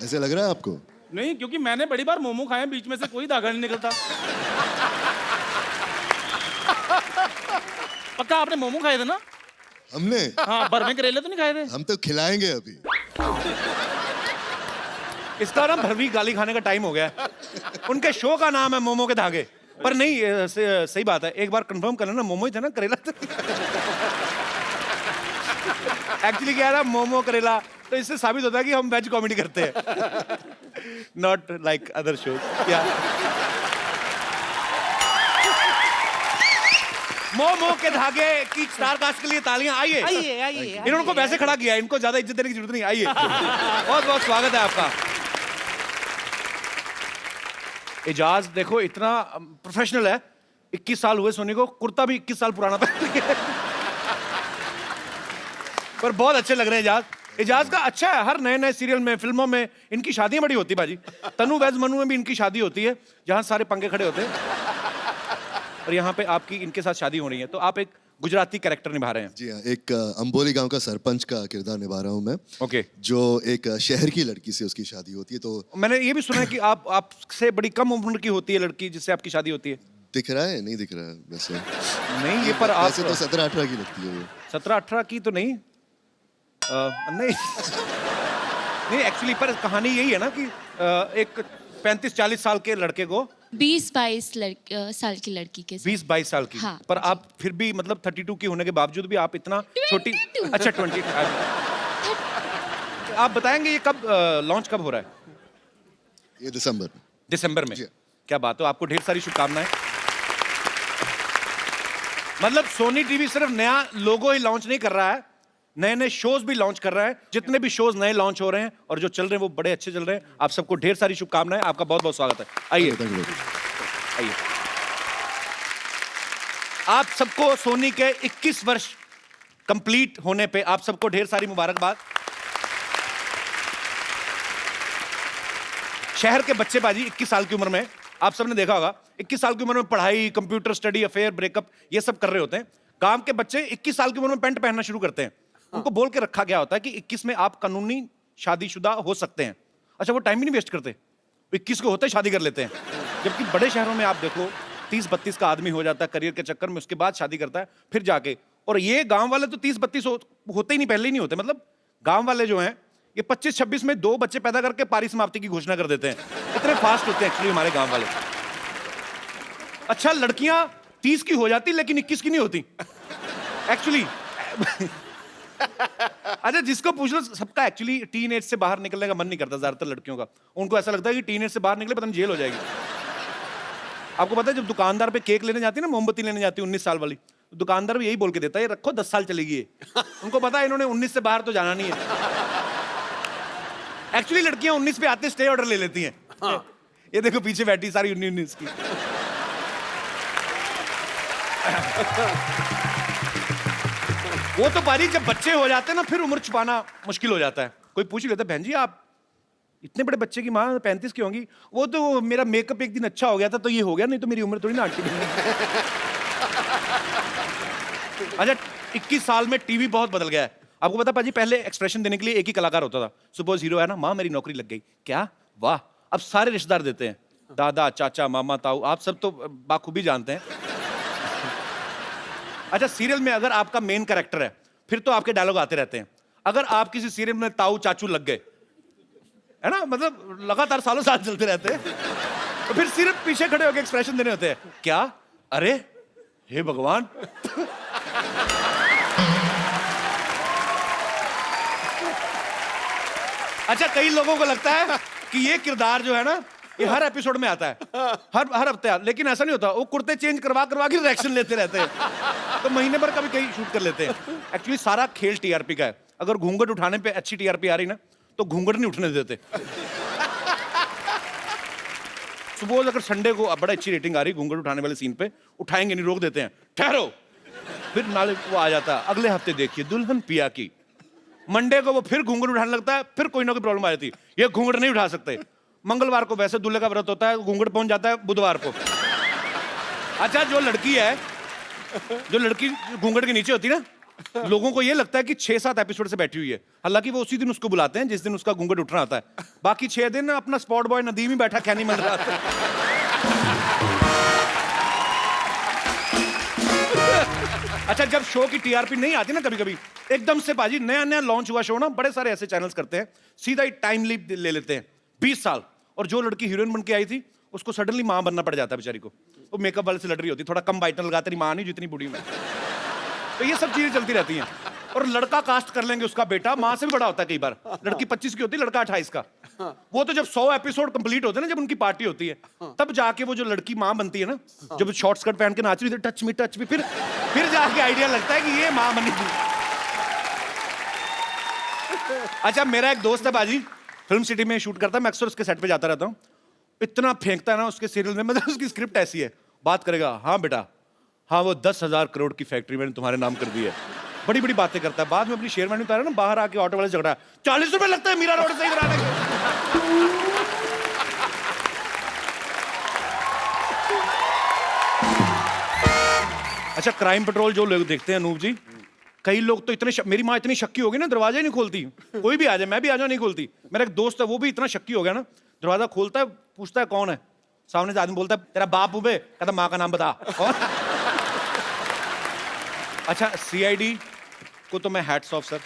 ऐसे लग रहा है आपको? नहीं, क्योंकि मैंने बड़ी बार मोमो खाए हैं, बीच में से कोई धागा नहीं निकलता। पक्का आपने मोमो खाए थे ना? हमने? हाँ, भर में करेले तो नहीं खाए थे? हम तो खिलाएंगे अभी। इसका ना भरवी गाली खाने का टाइम हो गया है। उनके शो का नाम है मोमो के धागे, पर नहीं, सही बात है। एक बार कंफर्म कर लेना, मोमो ही था ना, करेला था। एक्चुअली क्या है, मोमो करेला, तो इससे साबित होता है कि हम वेज कॉमेडी करते हैं, नॉट लाइक अदर शोज। क्या मोमो के धागे की स्टार कास्ट के लिए तालियां। आइए, आइए। इन्होंने वैसे खड़ा किया, इनको ज्यादा इज्जत देने की जरूरत नहीं। आइए, बहुत बहुत स्वागत है आपका। एजाज देखो, इतना प्रोफेशनल है। 21 साल हुए सोनी को, कुर्ता भी 21 साल पुराना पहन के। पर बहुत अच्छे लग रहे हैं एजाज। एजाज का अच्छा है, हर नए सीरियल में, फिल्मों में इनकी शादियां बड़ी होती है बाजी। तनु वैज मनु में भी इनकी शादी होती है, जहां सारे पंखे खड़े होते हैं। और यहाँ पे आपकी इनके साथ शादी हो रही है, तो आप एक गुजराती कैरेक्टर निभा रहे हैं। जी हाँ, एक अंबोली गांव का सरपंच का किरदार निभा रहा हूँ मैं। ओके। जो एक शहर की लड़की से उसकी शादी होती है। तो मैंने ये भी सुना है कि आपसे बड़ी कम उम्र की होती है लड़की जिससे आपकी शादी होती है। दिख रहा है? नहीं दिख रहा है वैसे। नहीं, ये पर आप वैसे तो 17-18 की लगती है वो। 17-18 की तो नहीं। नहीं नहीं, एक्चुअली पर कहानी यही है ना कि एक 35-40 साल के लड़के को 20-22 साल की लड़की के 20-22 साल की। हाँ, पर आप फिर भी मतलब 32 की होने के बावजूद भी आप इतना छोटी। अच्छा, 20। आप बताएंगे ये कब लॉन्च कब हो रहा है? ये दिसंबर में। क्या बात हो, आपको ढेर सारी शुभकामनाएं। मतलब सोनी टीवी सिर्फ नया लोगो ही लॉन्च नहीं कर रहा है, नए नए शोज भी लॉन्च कर रहा है। जितने भी शोज नए लॉन्च हो रहे हैं और जो चल रहे हैं वो बड़े अच्छे चल रहे हैं। आप सबको ढेर सारी शुभकामनाएं, आपका बहुत बहुत स्वागत है। आइए आइए। आप सबको सोनी के 21 वर्ष कंप्लीट होने पे आप सबको ढेर सारी मुबारकबाद। शहर के बच्चे बाजी 21 साल की उम्र में, आप सबने देखा होगा, 21 साल की उम्र में पढ़ाई, कंप्यूटर स्टडी, अफेयर, ब्रेकअप, ये सब कर रहे होते हैं। गांव के बच्चे 21 साल की उम्र में पैंट पहनना शुरू करते हैं। उनको बोल के रखा गया होता है कि 21 में आप कानूनी शादीशुदा हो सकते हैं। अच्छा, वो टाइम भी नहीं वेस्ट करते, 21 को होते ही शादी कर लेते हैं। जबकि बड़े शहरों में आप देखो 30-32 का आदमी हो जाता है करियर के चक्कर में, उसके बाद शादी करता है फिर जाके। और ये गांव वाले तो 30-32 होते ही नहीं, पहले ही नहीं होते। मतलब गांव वाले जो हैं ये 25-26 में 2 बच्चे पैदा करके पारी समाप्ति की घोषणा कर देते हैं, इतने फास्ट होते हैं एक्चुअली हमारे गांव वाले। अच्छा, लड़कियां 30 की हो जाती लेकिन 21 की नहीं होती एक्चुअली। अच्छा, जिसको पूछ लो सबका एक्चुअली टीन एज से बाहर निकलने का मन नहीं करता ज्यादातर लड़कियों का। उनको ऐसा लगता है कि टीन एज से बाहर निकले पता नहीं जेल हो जाएगी। आपको पता है जब दुकानदार पे केक लेने जाती है ना, मोमबत्ती लेने जाती है 19 साल वाली, तो दुकानदार भी यही बोल के देता है ये रखो 10 साल चलेगी ये। उनको पता है इन्होंने 19 से बाहर तो जाना नहीं है। एक्चुअली लड़कियां 19 पे आते स्टे ऑर्डर ले लेती हैं। ये देखो पीछे बैठी सारी 19 की। वो तो पारी जब बच्चे हो जाते हैं ना फिर उम्र छुपाना मुश्किल हो जाता है। कोई पूछ लेता है बहन जी आप इतने बड़े बच्चे की माँ 35 की होंगी। वो तो मेरा मेकअप एक दिन अच्छा हो गया था तो ये हो गया, नहीं तो मेरी उम्र थोड़ी ना आंटी। अच्छा, 21 साल में टीवी बहुत बदल गया है। आपको पता पाजी पहले एक्सप्रेशन देने के लिए एक ही कलाकार होता था। सपोज हीरो है ना, माँ मेरी नौकरी लग गई, क्या वाह। अब सारे रिश्तेदार देते हैं, दादा चाचा मामा ताऊ, आप सब तो बाखूबी जानते हैं। अच्छा, सीरियल में अगर आपका मेन कैरेक्टर है फिर तो आपके डायलॉग आते रहते हैं। अगर आप किसी सीरियल में ताऊ चाचू लग गए है ना, मतलब लगातार सालों साल चलते रहते हैं, तो फिर सिर्फ पीछे खड़े होकर एक्सप्रेशन देने होते हैं, क्या अरे हे भगवान। अच्छा, कई लोगों को लगता है कि ये किरदार जो है ना ये हर एपिसोड में आता है, हर हफ्ते आता, लेकिन ऐसा नहीं होता। वो कुर्ते चेंज करवा करवा के रिएक्शन लेते रहते हैं, तो महीने भर कभी कहीं शूट कर लेते हैं। एक्चुअली सारा खेल टीआरपी का है। अगर घूंघट उठाने पे अच्छी टीआरपी आ रही ना तो घूंघट नहीं उठने देते। सपोज अगर संडे को बड़ा अच्छी रेटिंग आ रही घूंघट उठाने वाले सीन पे, उठाएंगे नहीं, रोक देते हैं, ठहरो। फिर नाले वो आ जाता है अगले हफ्ते देखिए दुल्हन पिया की। मंडे को वो फिर घूंघट उठाने लगता है, फिर कोई ना कोई प्रॉब्लम आ जाती है, ये घूंघट नहीं उठा सकते। मंगलवार को वैसे दूल्हे का व्रत होता है, घूंघट पहुंच जाता है बुधवार को। अच्छा, जो लड़की घूंघट के नीचे होती है ना, लोगों को ये लगता है कि 6-7 एपिसोड से बैठी हुई है, हालांकि वो उसी दिन उसको बुलाते हैं जिस दिन उसका घूंघट उठना आता है। बाकी 6 दिन अपना स्पॉट बॉय नदीम ही बैठा खैनी मिल रहा था। अच्छा, जब शो की टीआरपी नहीं आती ना, कभी कभी एकदम से बाजी नया लॉन्च हुआ शो ना, बड़े सारे ऐसे चैनल्स करते हैं, सीधा ही टाइम लीप ले लेते हैं 20 साल। और जो लड़की हीरोइन बन के आई थी उसको सडनली मां बनना पड़ जाता है बेचारी को। वो मेकअप वाले से लड़ रही होती, थोड़ा कम बाइटन लगाते, मां नहीं जितनी बूढ़ी में। तो ये सब चीजें चलती रहती हैं। और लड़का कास्ट कर लेंगे उसका बेटा, मां से भी बड़ा होता है कई बार। लड़की 25 की होती है, लड़का 28 का। वो तो जब 100 एपिसोड कंप्लीट होते हैं ना, जब उनकी पार्टी होती है, तब जाके वो जो लड़की मां बनती है ना, जब शॉर्ट स्कर्ट पहन के नाच रही थी, टच मी फिर जाके आइडिया लगता है कि ये मां बनी थी। अच्छा, मेरा एक दोस्त है बाजी, फिल्म सिटी में शूट करता है, मैं अक्सर उसके सेट पे जाता रहता हूँ। इतना फेंकता है ना उसके सीरियल में, मतलब उसकी स्क्रिप्ट ऐसी है, बात करेगा, हाँ बेटा हाँ वो 10,000 करोड़ की फैक्ट्री मैंने तुम्हारे नाम कर दी है, बड़ी बड़ी बातें करता है। बाद में अपनी शेयरमैन उतारा ना, बाहर आके ऑटो वाले झगड़ा, 40 रुपए लगता है मीरा रोड से इधर आने के। अच्छा, क्राइम पेट्रोल जो लोग देखते हैं अनूप जी, कई लोग तो इतने मेरी माँ इतनी शक्की हो गई ना, दरवाजा ही नहीं खोलती। कोई भी आ जाए, मैं भी आ जाऊँ, नहीं खोलती। मेरा एक दोस्त है, वो भी इतना शक्की हो गया ना, दरवाजा खोलता है, पूछता है कौन है, सामने से आदमी बोलता है तेरा बाप उबे, कहता माँ का नाम बता। अच्छा, सीआईडी को तो मैं हैट्स ऑफ सर।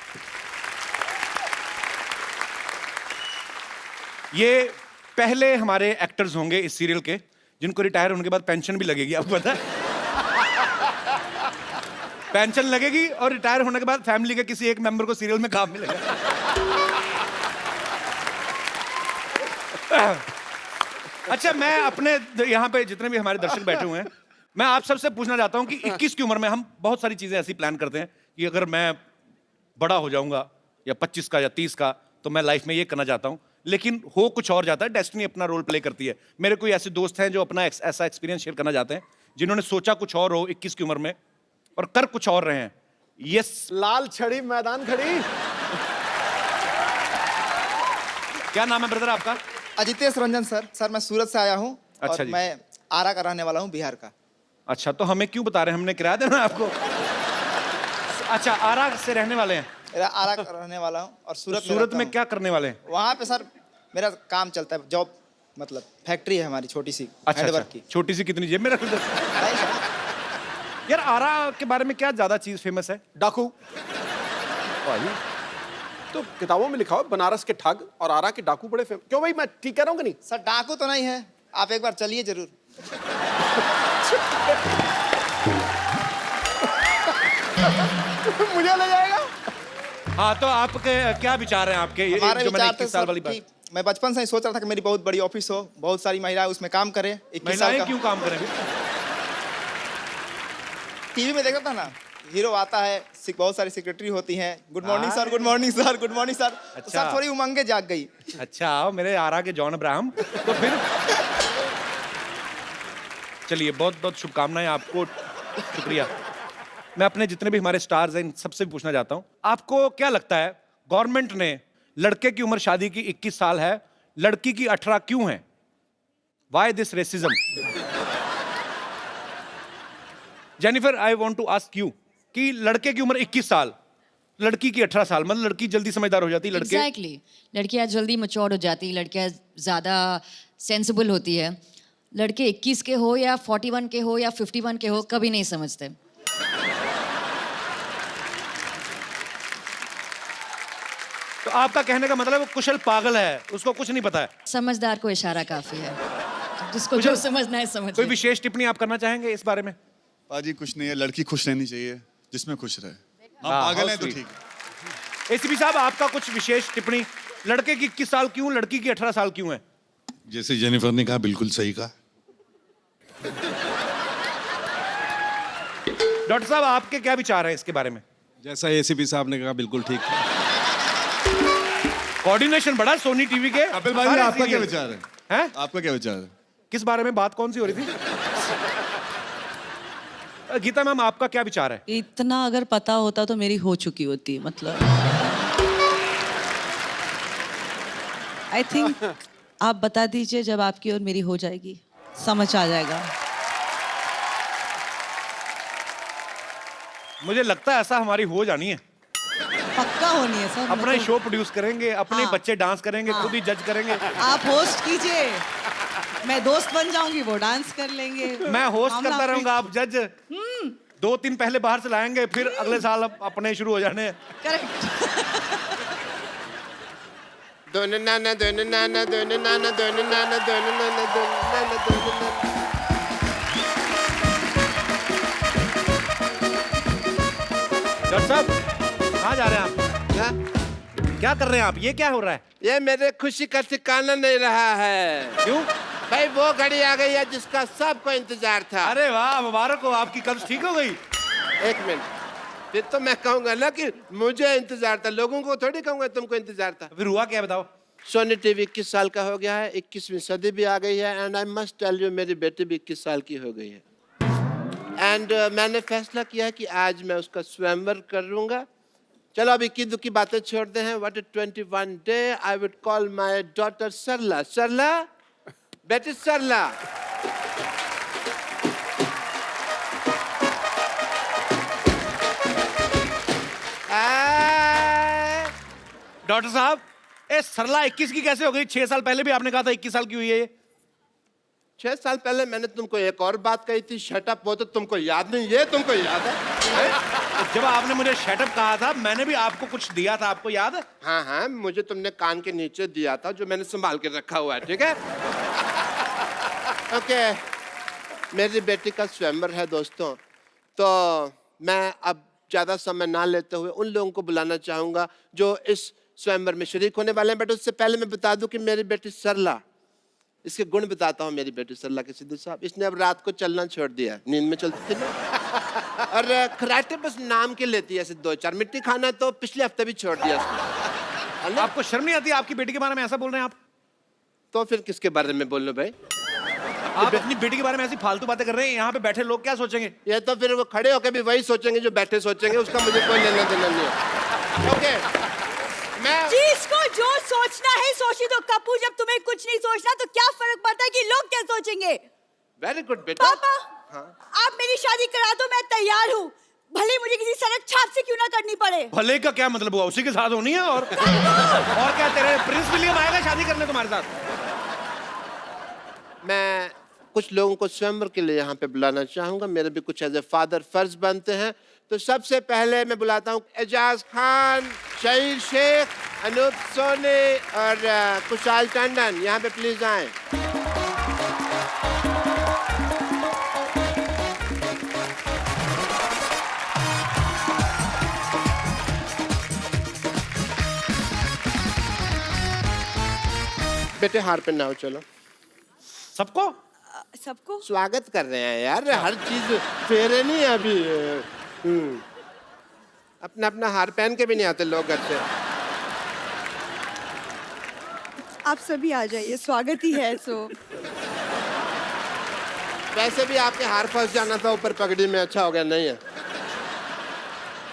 ये पहले हमारे एक्टर्स होंगे इस सीरियल के जिनको रिटायर होने के बाद पेंशन भी लगेगी, आपको पता है? पेंशन लगेगी और रिटायर होने के बाद फैमिली के किसी एक मेंबर को सीरियल में काम मिलेगा। अच्छा, मैं अपने यहाँ पे जितने भी हमारे दर्शक बैठे हुए हैं, मैं आप सबसे पूछना चाहता हूँ कि 21 की उम्र में हम बहुत सारी चीजें ऐसी प्लान करते हैं कि अगर मैं बड़ा हो जाऊंगा या 25 का या 30 का, तो मैं लाइफ में ये करना चाहता हूँ, लेकिन हो कुछ और जाता है। डेस्टिनी अपना रोल प्ले करती है। मेरे कोई ऐसे दोस्त हैं जो अपना ऐसा एक्सपीरियंस शेयर करना चाहते हैं, जिन्होंने सोचा कुछ और हो 21 की उम्र में और कर कुछ और रहे हैं। यस, लाल छड़ी मैदान खड़ी। क्या नाम है ब्रदर आपका? अजितेश रंजन सर। सर मैं सूरत से आया हूँ। अच्छा और जी। मैं आरा का रहने वाला हूँ, बिहार का। अच्छा, तो हमें क्यों बता रहे हैं, हमने किराया देना है आपको? अच्छा, आरा से रहने वाले हैं? मेरा आरा का रहने वाला हूँ और सूरत में क्या करने वाले हैं? वहाँ पे सर मेरा काम चलता है, जॉब, मतलब फैक्ट्री है हमारी छोटी सी। अच्छा, की छोटी सी कितनी जेब में रख दो? यार, आरा के बारे में क्या ज्यादा चीज फेमस है? डाकू। तो किताबों में लिखा हो बनारस के ठग और आरा के डाकू बड़े फेमस। क्यों भाई, मैं ठीक कह रहा हूँ कि नहीं? सर डाकू तो नहीं है, आप एक बार चलिए जरूर। मुझे ले जाएगा। हाँ, तो आपके क्या विचार हैं आपके? ये हमारे जो मैंने विचार थे 21 साल सर वाली बात। कि मैं बचपन से ही सोच रहा था कि मेरी बहुत बड़ी ऑफिस हो, बहुत सारी महिलाएं उसमें काम करें। 21 साल महिलाएं का क्यों काम करेंगे? टीवी में देखा था ना, हीरो आता है, बहुत सारी सेक्रेटरी होती हैं, good morning sir, good morning sir, good morning sir. तो अच्छा। सर थोड़ी उमंगे जाग गई। अच्छा, आओ मेरे आरा के जॉन अब्राहम। तो फिर चलिए, बहुत बहुत शुभकामनाएं आपको, शुक्रिया। मैं अपने जितने भी हमारे स्टार्स हैं इन सबसे भी पूछना चाहता हूं, आपको क्या लगता है गवर्नमेंट ने लड़के की उम्र शादी की 21 साल है, लड़की की 18 क्यों है? Why this racism? Jennifer, I want to ask you कि लड़के की उम्र 21 साल, लड़की की 18 साल, मतलब लड़की जल्दी समझदार हो जाती है, लड़के एग्जैक्टली लड़कियां जल्दी मैच्योर हो जाती है, लड़कियां ज़्यादा सेंसिबल होती है। लड़के 21 के हो या 41 के हो या 51 के हो, कभी नहीं समझते। तो आपका कहने का मतलब वो कुशल पागल है, उसको कुछ नहीं पता है। समझदार को इशारा काफ़ी है, जिसको जो समझना है समझ कोई ले। विशेष टिप्पणी आप करना चाहेंगे इस बारे में? पाजी कुछ नहीं है, लड़की खुश रहनी चाहिए, जिसमें खुश रहे। हम हाँ, पागल how हैं तो sweet। ठीक है। एसीपी साहब, आपका कुछ विशेष टिप्पणी? लड़के की 21 साल क्यों, लड़की की 18 साल क्यों है? जैसे जेनिफर ने कहा, बिल्कुल सही कहा। डॉक्टर साहब, आपके क्या विचार हैं इसके बारे में? जैसा एसीपी साहब ने कहा, बिल्कुल ठीक। कोऑर्डिनेशन बड़ा सोनी टीवी के। कपिल भाई, सारे आपका क्या serial। विचार है? हैं? आपका क्या विचार है? किस बारे में बात कौन सी हो रही थी? गीता मैम, आपका क्या विचार है? इतना अगर पता होता तो मेरी हो चुकी होती, मतलब आई थिंक आप बता दीजिए, जब आपकी और मेरी हो जाएगी समझ आ जाएगा। मुझे लगता है ऐसा हमारी हो जानी है। पक्का होनी है सर। अपना ही शो प्रोड्यूस करेंगे, अपने हाँ। बच्चे डांस करेंगे, खुद ही जज करेंगे। आप होस्ट कीजिए, मैं दोस्त बन जाऊंगी, वो डांस कर लेंगे। मैं होस्ट मामला करता फिक्स। रहूंगा, आप जज। 2-3 पहले बाहर से लाएंगे, फिर अगले साल अपने शुरू हो जाने। करेक्ट। दोनों नाना, दोनों नाना, दोनों नाना, दोनों नाना, दोनों नाना, दोनों नाना, दोनों नाना। डॉक्टर साहब, कहाँ जा रहे हैं आप? क्या? क्या कर रहे हैं आप? ये क्या हो रहा है? ये मेरे खुशी का ठिकाना नहीं रहा है। क्यों? भाई वो घड़ी आ गई है जिसका सबको इंतजार था। अरे वाह, मुबारक हो, आपकी कब्ज ठीक हो गई। एक मिनट, फिर तो मैं कहूंगा ना कि मुझे इंतजार था, लोगों को थोड़ी कहूंगा तुमको इंतजार था। फिर हुआ क्या, बताओ? सोनी टीवी 21 साल का हो गया है, 21वीं सदी भी आ गई है, and I must tell you, मेरी बेटी भी 21 साल की हो गई है। एंड मैंने फैसला किया है कि आज मैं उसका स्वयंवर करूंगा। चलो अब इक्की दुक्की बातें छोड़ते हैं। What a 21 day, I would call my daughter Sarla. Sarla, बेटी सरला। डॉक्टर साहब, ए सरला 21 की कैसे हो गई? 6 साल पहले भी आपने कहा था 21 साल की हुई है ये। 6 साल पहले मैंने तुमको एक और बात कही थी, शट अप। वो तो तुमको याद नहीं, ये तुमको याद है? जब आपने मुझे शटअप कहा था, मैंने भी आपको कुछ दिया था, आपको याद है? हाँ हाँ, मुझे तुमने कान के नीचे दिया था, जो मैंने संभाल के रखा हुआ है, ठीक है? ओके, मेरी बेटी का स्वयंवर है दोस्तों, तो मैं अब ज्यादा समय ना लेते हुए उन लोगों को बुलाना चाहूंगा जो इस स्वयंवर में शरीक होने वाले हैं। बट उससे पहले मैं बता दूं कि मेरी बेटी सरला, इसके गुण बताता हूँ। मेरी बेटी सरला के सिद्धू साहब, इसने अब रात को चलना छोड़ दिया, नींद में चलती थी ना, और खराटे बस नाम के लेती है, ऐसे 2-4 मिट्टी खाना तो पिछले हफ्ते भी छोड़ दिया उसने। आपको शर्म नहीं आती? आपकी बेटी के बारे में ऐसा बोल रहे हैं आप? तो फिर किसके बारे में बोल लो भाई? आप अपनी बेटी के बारे में ऐसी फालतू बातें कर रहे हैं, यहाँ पे बैठे लोग क्या सोचेंगे? ये तो फिर वो खड़े होकर भी वही सोचेंगे जो बैठे सोचेंगे, उसका मुझे कोई लेना देना नहीं है। ओके, मैं जिसको जो सोचना है सोची दो कपूर, जब तुम्हें कुछ नहीं सोचना तो क्या फर्क पड़ता है कि लोग क्या सोचेंगे? वेरी गुड बेटा। पापा, आप मेरी शादी करा दो, मैं तैयार हूँ, भले मुझे किसी सड़क छाप से क्यों ना करनी पड़े। भले का क्या मतलब हुआ? उसी के साथ होनी है। और क्या, तेरे प्रिंस विलियम आएगा शादी करने तुम्हारे साथ? मैं कुछ लोगों को स्वयंवर के लिए यहाँ पे बुलाना चाहूंगा। मेरे भी कुछ एज ए फादर फर्ज बनते हैं, तो सबसे पहले मैं बुलाता हूँ एजाज खान, शहीर शेख, अनूप सोनी और कुशाल टंडन। यहाँ पे प्लीज आए। बेटे हार पहनाओ, चलो। सबको सबको स्वागत कर रहे हैं यार, हर चीज फेरे नहीं है अभी। अपना अपना हार पहन के भी नहीं आते लोग घर से। आप सभी आ जाइए, स्वागत ही है। सो वैसे भी आपके हार फंस जाना था ऊपर पगड़ी में, अच्छा हो गया नहीं है।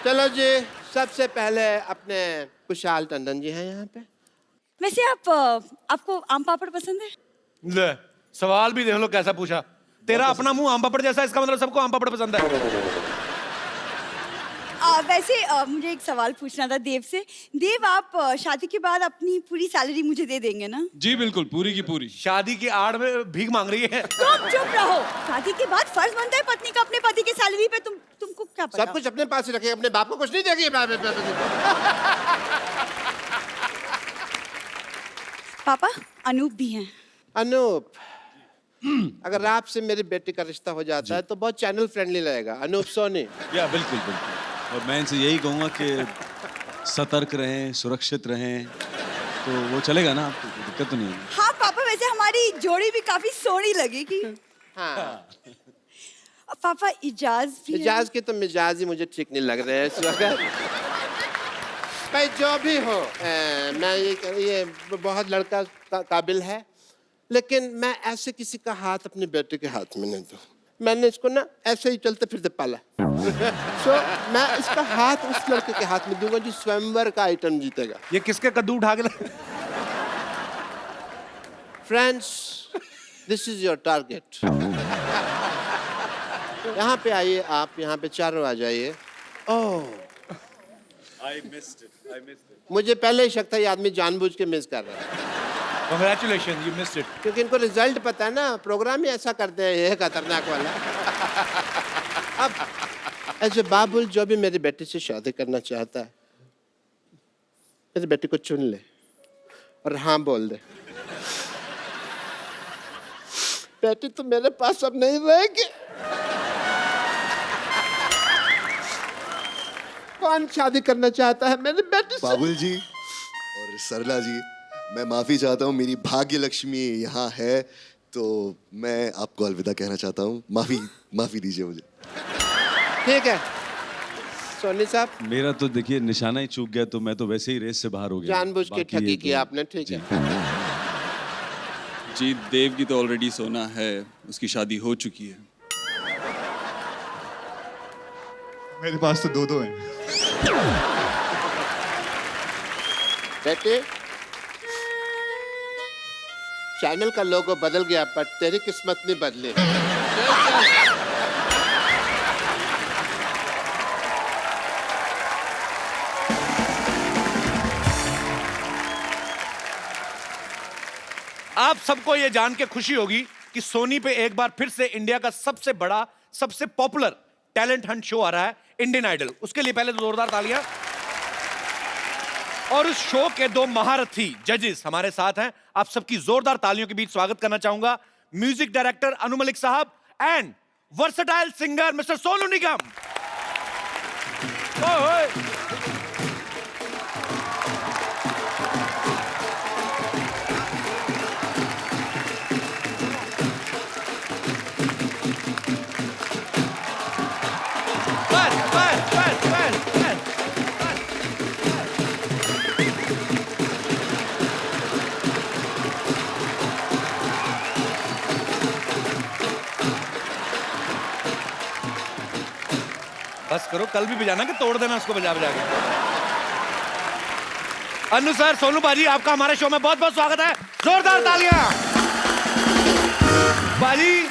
चलो जी, सबसे पहले अपने कुशाल टंडन जी हैं यहाँ पे। वैसे आपको आम पापड़ पसंद है? ले, सवाल भी देख लो कैसा पूछा। तेरा अपना मुंह आम पापड़ जैसा, इसका मतलब सबको आम पापड़ पसंद है। वैसे मुझे एक सवाल पूछना था देव से। देव, आप शादी के बाद अपनी पूरी सैलरी मुझे दे देंगे ना? जी बिल्कुल, पूरी की पूरी। शादी की आड़ में भीख मांग रही है। तुम चुप रहो। शादी के बाद फर्ज बनता है पत्नी का अपने पति की सैलरी पे। तुमको क्या पता? सब कुछ अपने पास ही रखे, अपने बाप को कुछ नहीं देगी। पापा, अनूप भी हैं। अनूप, अगर आपसे मेरी बेटी का रिश्ता हो जाता है तो बहुत चैनल फ्रेंडली लगेगा। अनूप सोनी। या बिल्कुल बिल्कुल। और मैं इनसे यही कहूँगा कि सतर्क रहें, सुरक्षित रहें, तो वो चलेगा ना, आपको कोई दिक्कत तो नहीं है। हाँ पापा, वैसे हमारी जोड़ी भी काफी सोहनी लगेगी। हाँ। पापा, इजाज भी है। इजाज के तो मिजाज ही मुझे ठीक नहीं लग रहे हैं इस वक्त। भाई जो भी हो, मैं ये बहुत लड़का काबिल है, लेकिन मैं ऐसे किसी का हाथ अपने बेटे के हाथ में नहीं दूँ। मैंने इसको ना ऐसे ही चलते फिरते पाला। सो मैं इसका हाथ उस लड़के के हाथ में दूंगा जो स्वयंवर का आइटम जीतेगा। ये किसके कद्दू उठा के friends, this is your target. यहाँ पे आइए, आप यहाँ पे चारों आ जाइए। ओह, I missed it. मुझे पहले ही शक था ये आदमी जानबूझ के मिस कर रहा है। Congratulations, you missed it. क्योंकि इनको रिजल्ट पता है ना, प्रोग्राम ही ऐसा करते हैं ये खतरनाक वाला। अब ऐसे बाबुल जो भी मेरी बेटी से शादी करना चाहता है, मेरी बेटी को चुन ले और हाँ बोल दे। बेटी तो मेरे पास अब नहीं रहेगी। कौन शादी करना चाहता है मेरी बेटी से? बाबुल जी और सरला जी, मैं माफी चाहता हूँ, मेरी भाग्य लक्ष्मी यहाँ है, तो मैं आपको अलविदा कहना चाहता हूँ। माफी दीजिए मुझे। ठीक है सोनी साहब। मेरा तो देखिए निशाना ही चूक गया, तो मैं तो वैसे ही रेस से बाहर हो गया। जानबूझ के बाकी ये ठगी तो- किया आपने, ठीक है। जी, देव की तो ऑलरेडी सोना है, उसकी शादी हो चुकी है। मेरे पास तो दो हैं। बेटे, चैनल का लोगो बदल गया पर तेरी किस्मत नहीं बदली। आप सबको ये जान के खुशी होगी कि सोनी पे एक बार फिर से इंडिया का सबसे बड़ा, सबसे पॉपुलर टैलेंट हंट शो आ रहा है, इंडियन आइडल। उसके लिए पहले जोरदार तालियां। और उस शो के दो महारथी जजेस हमारे साथ हैं। आप सबकी जोरदार तालियों के बीच स्वागत करना चाहूंगा म्यूजिक डायरेक्टर अनु मलिक साहब and versatile singer mister Sonu Nigam. बस करो, कल भी बजाना कि तोड़ देना उसको बजा बजा के। अनु सर, सोनू बाजी, आपका हमारे शो में बहुत बहुत स्वागत है। जोरदार तालियां। बाजी,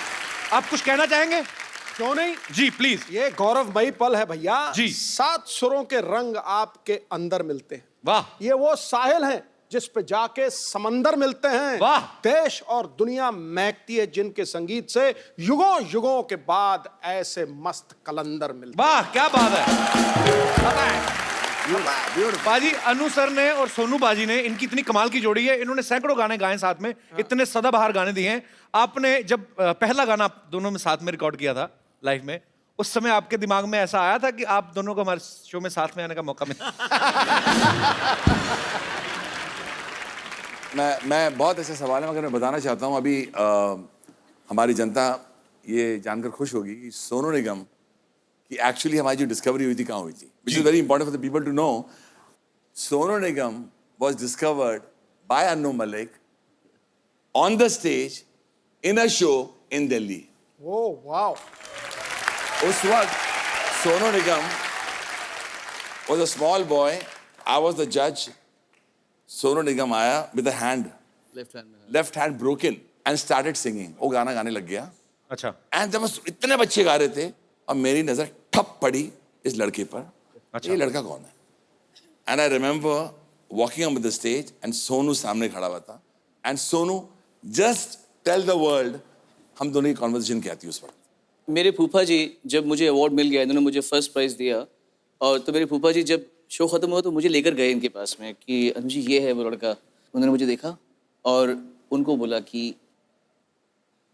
आप कुछ कहना चाहेंगे? क्यों नहीं जी प्लीज। ये गौरवमयी पल है भैया जी। 7 सुरों के रंग आपके अंदर मिलते हैं। वाह। ये वो साहिल हैं जिस पे जाके समंदर मिलते हैं। वाह! देश और दुनिया महकती है जिनके संगीत से। युगों युगों के बाद ऐसे मस्त कलंदर मिलते वाह क्या बात है। बाजी अनु सर ने और सोनू बाजी ने, इनकी इतनी कमाल की जोड़ी है, इन्होंने सैकड़ों गाने गाए साथ में, इतने सदाबहार गाने दिए हैं। आपने जब पहला गाना आप दोनों में साथ में रिकॉर्ड किया था लाइव में, उस समय आपके दिमाग में ऐसा आया था कि आप दोनों को हमारे शो में साथ में आने का मौका मिला? मैं बहुत अच्छा सवाल है, मगर मैं बताना चाहता हूँ अभी हमारी जनता ये जानकर खुश होगी कि सोनू निगम कि एक्चुअली हमारी जो डिस्कवरी हुई थी कहाँ हुई थी, which is very important for the people to know. Sonu Nigam was discovered by Anu Malik on the stage in a show in Delhi. Oh wow. उस वक्त Sonu Nigam was a small boy, I was the जज। सोनू निगम आया with a hand, left hand broken and started singing. वो गाना गाने लग गया। अच्छा। एंड जब इतने बच्चे गा रहे थे और मेरी नजर ठप पड़ी इस लड़के पर। अच्छा। ये लड़का कौन है? And I remember walking on the stage and Sonu सामने खड़ा हुआ था। And Sonu just tell the world, हम दोनों की कॉन्वर्सेशन क्या थी उस वक्त। मेरे फूफा जी, जब मुझे अवार्ड मिल गया, इन्होंने मुझे फर्स्ट प्राइज दिया, और तो मेरे फूफा जी जब शो खत्म हुआ तो मुझे लेकर गए इनके पास में कि अनु जी ये है वो लड़का। उन्होंने मुझे देखा और उनको बोला कि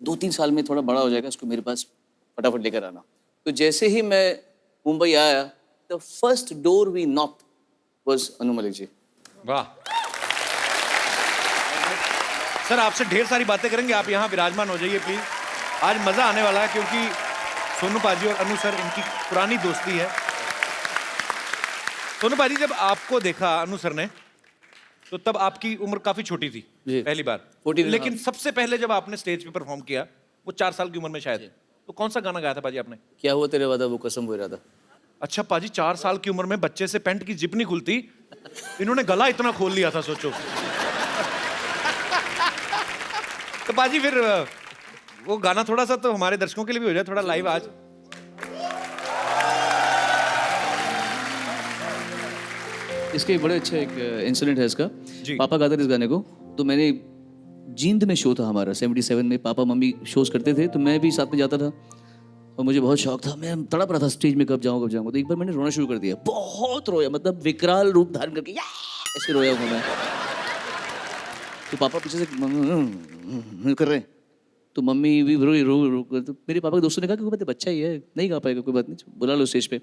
2-3 साल में थोड़ा बड़ा हो जाएगा, इसको मेरे पास फटाफट लेकर आना। तो जैसे ही मैं मुंबई आया, the first door we knock was Anu Malik ji. वाह सर, आपसे ढेर सारी बातें करेंगे, आप यहाँ विराजमान हो जाइए प्लीज। आज मजा आने वाला है क्योंकि सोनू पाजी और अनु सर, इनकी पुरानी दोस्ती है। सोनू पाजी, जब आपको देखा अनु सर ने तो तब आपकी उम्र काफी छोटी थी पहली बार, लेकिन सबसे पहले जब आपने स्टेज पे परफॉर्म किया वो 4 साल की उम्र में शायद, तो कौन सा गाना गाया था पाजी आपने? क्या हुआ तेरे वादा वो कसम हो रहा था। अच्छा पाजी, 4 साल की उम्र में बच्चे से पैंट की जिप नहीं खुलती, इन्होंने गला इतना खोल लिया था, सोचो। तो पाजी फिर वो गाना थोड़ा सा तो हमारे दर्शकों के लिए भी हो जाए, थोड़ा लाइव आज। इसके एक बड़े अच्छा एक इंसिडेंट है इसका। पापा गाते थे इस गाने को, तो मैंने जींद में शो था हमारा 77 में, पापा मम्मी शोज करते थे तो मैं भी साथ में जाता था और मुझे बहुत शौक था, मैं तड़प रहा था स्टेज में कब जाऊंगा। तो एक बार मैंने रोना शुरू कर दिया, बहुत रोया, मतलब विकराल रूप धारण करके ऐसे रोया हूँ मैं। तो पापा पीछे से कर रहे हैं, तो मम्मी भी रो तो मेरे पापा के दोस्तों ने कहा कि कोई बात बच्चा ही है, नहीं गा पाएगा, कोई बात नहीं, बुला लो स्टेज पे।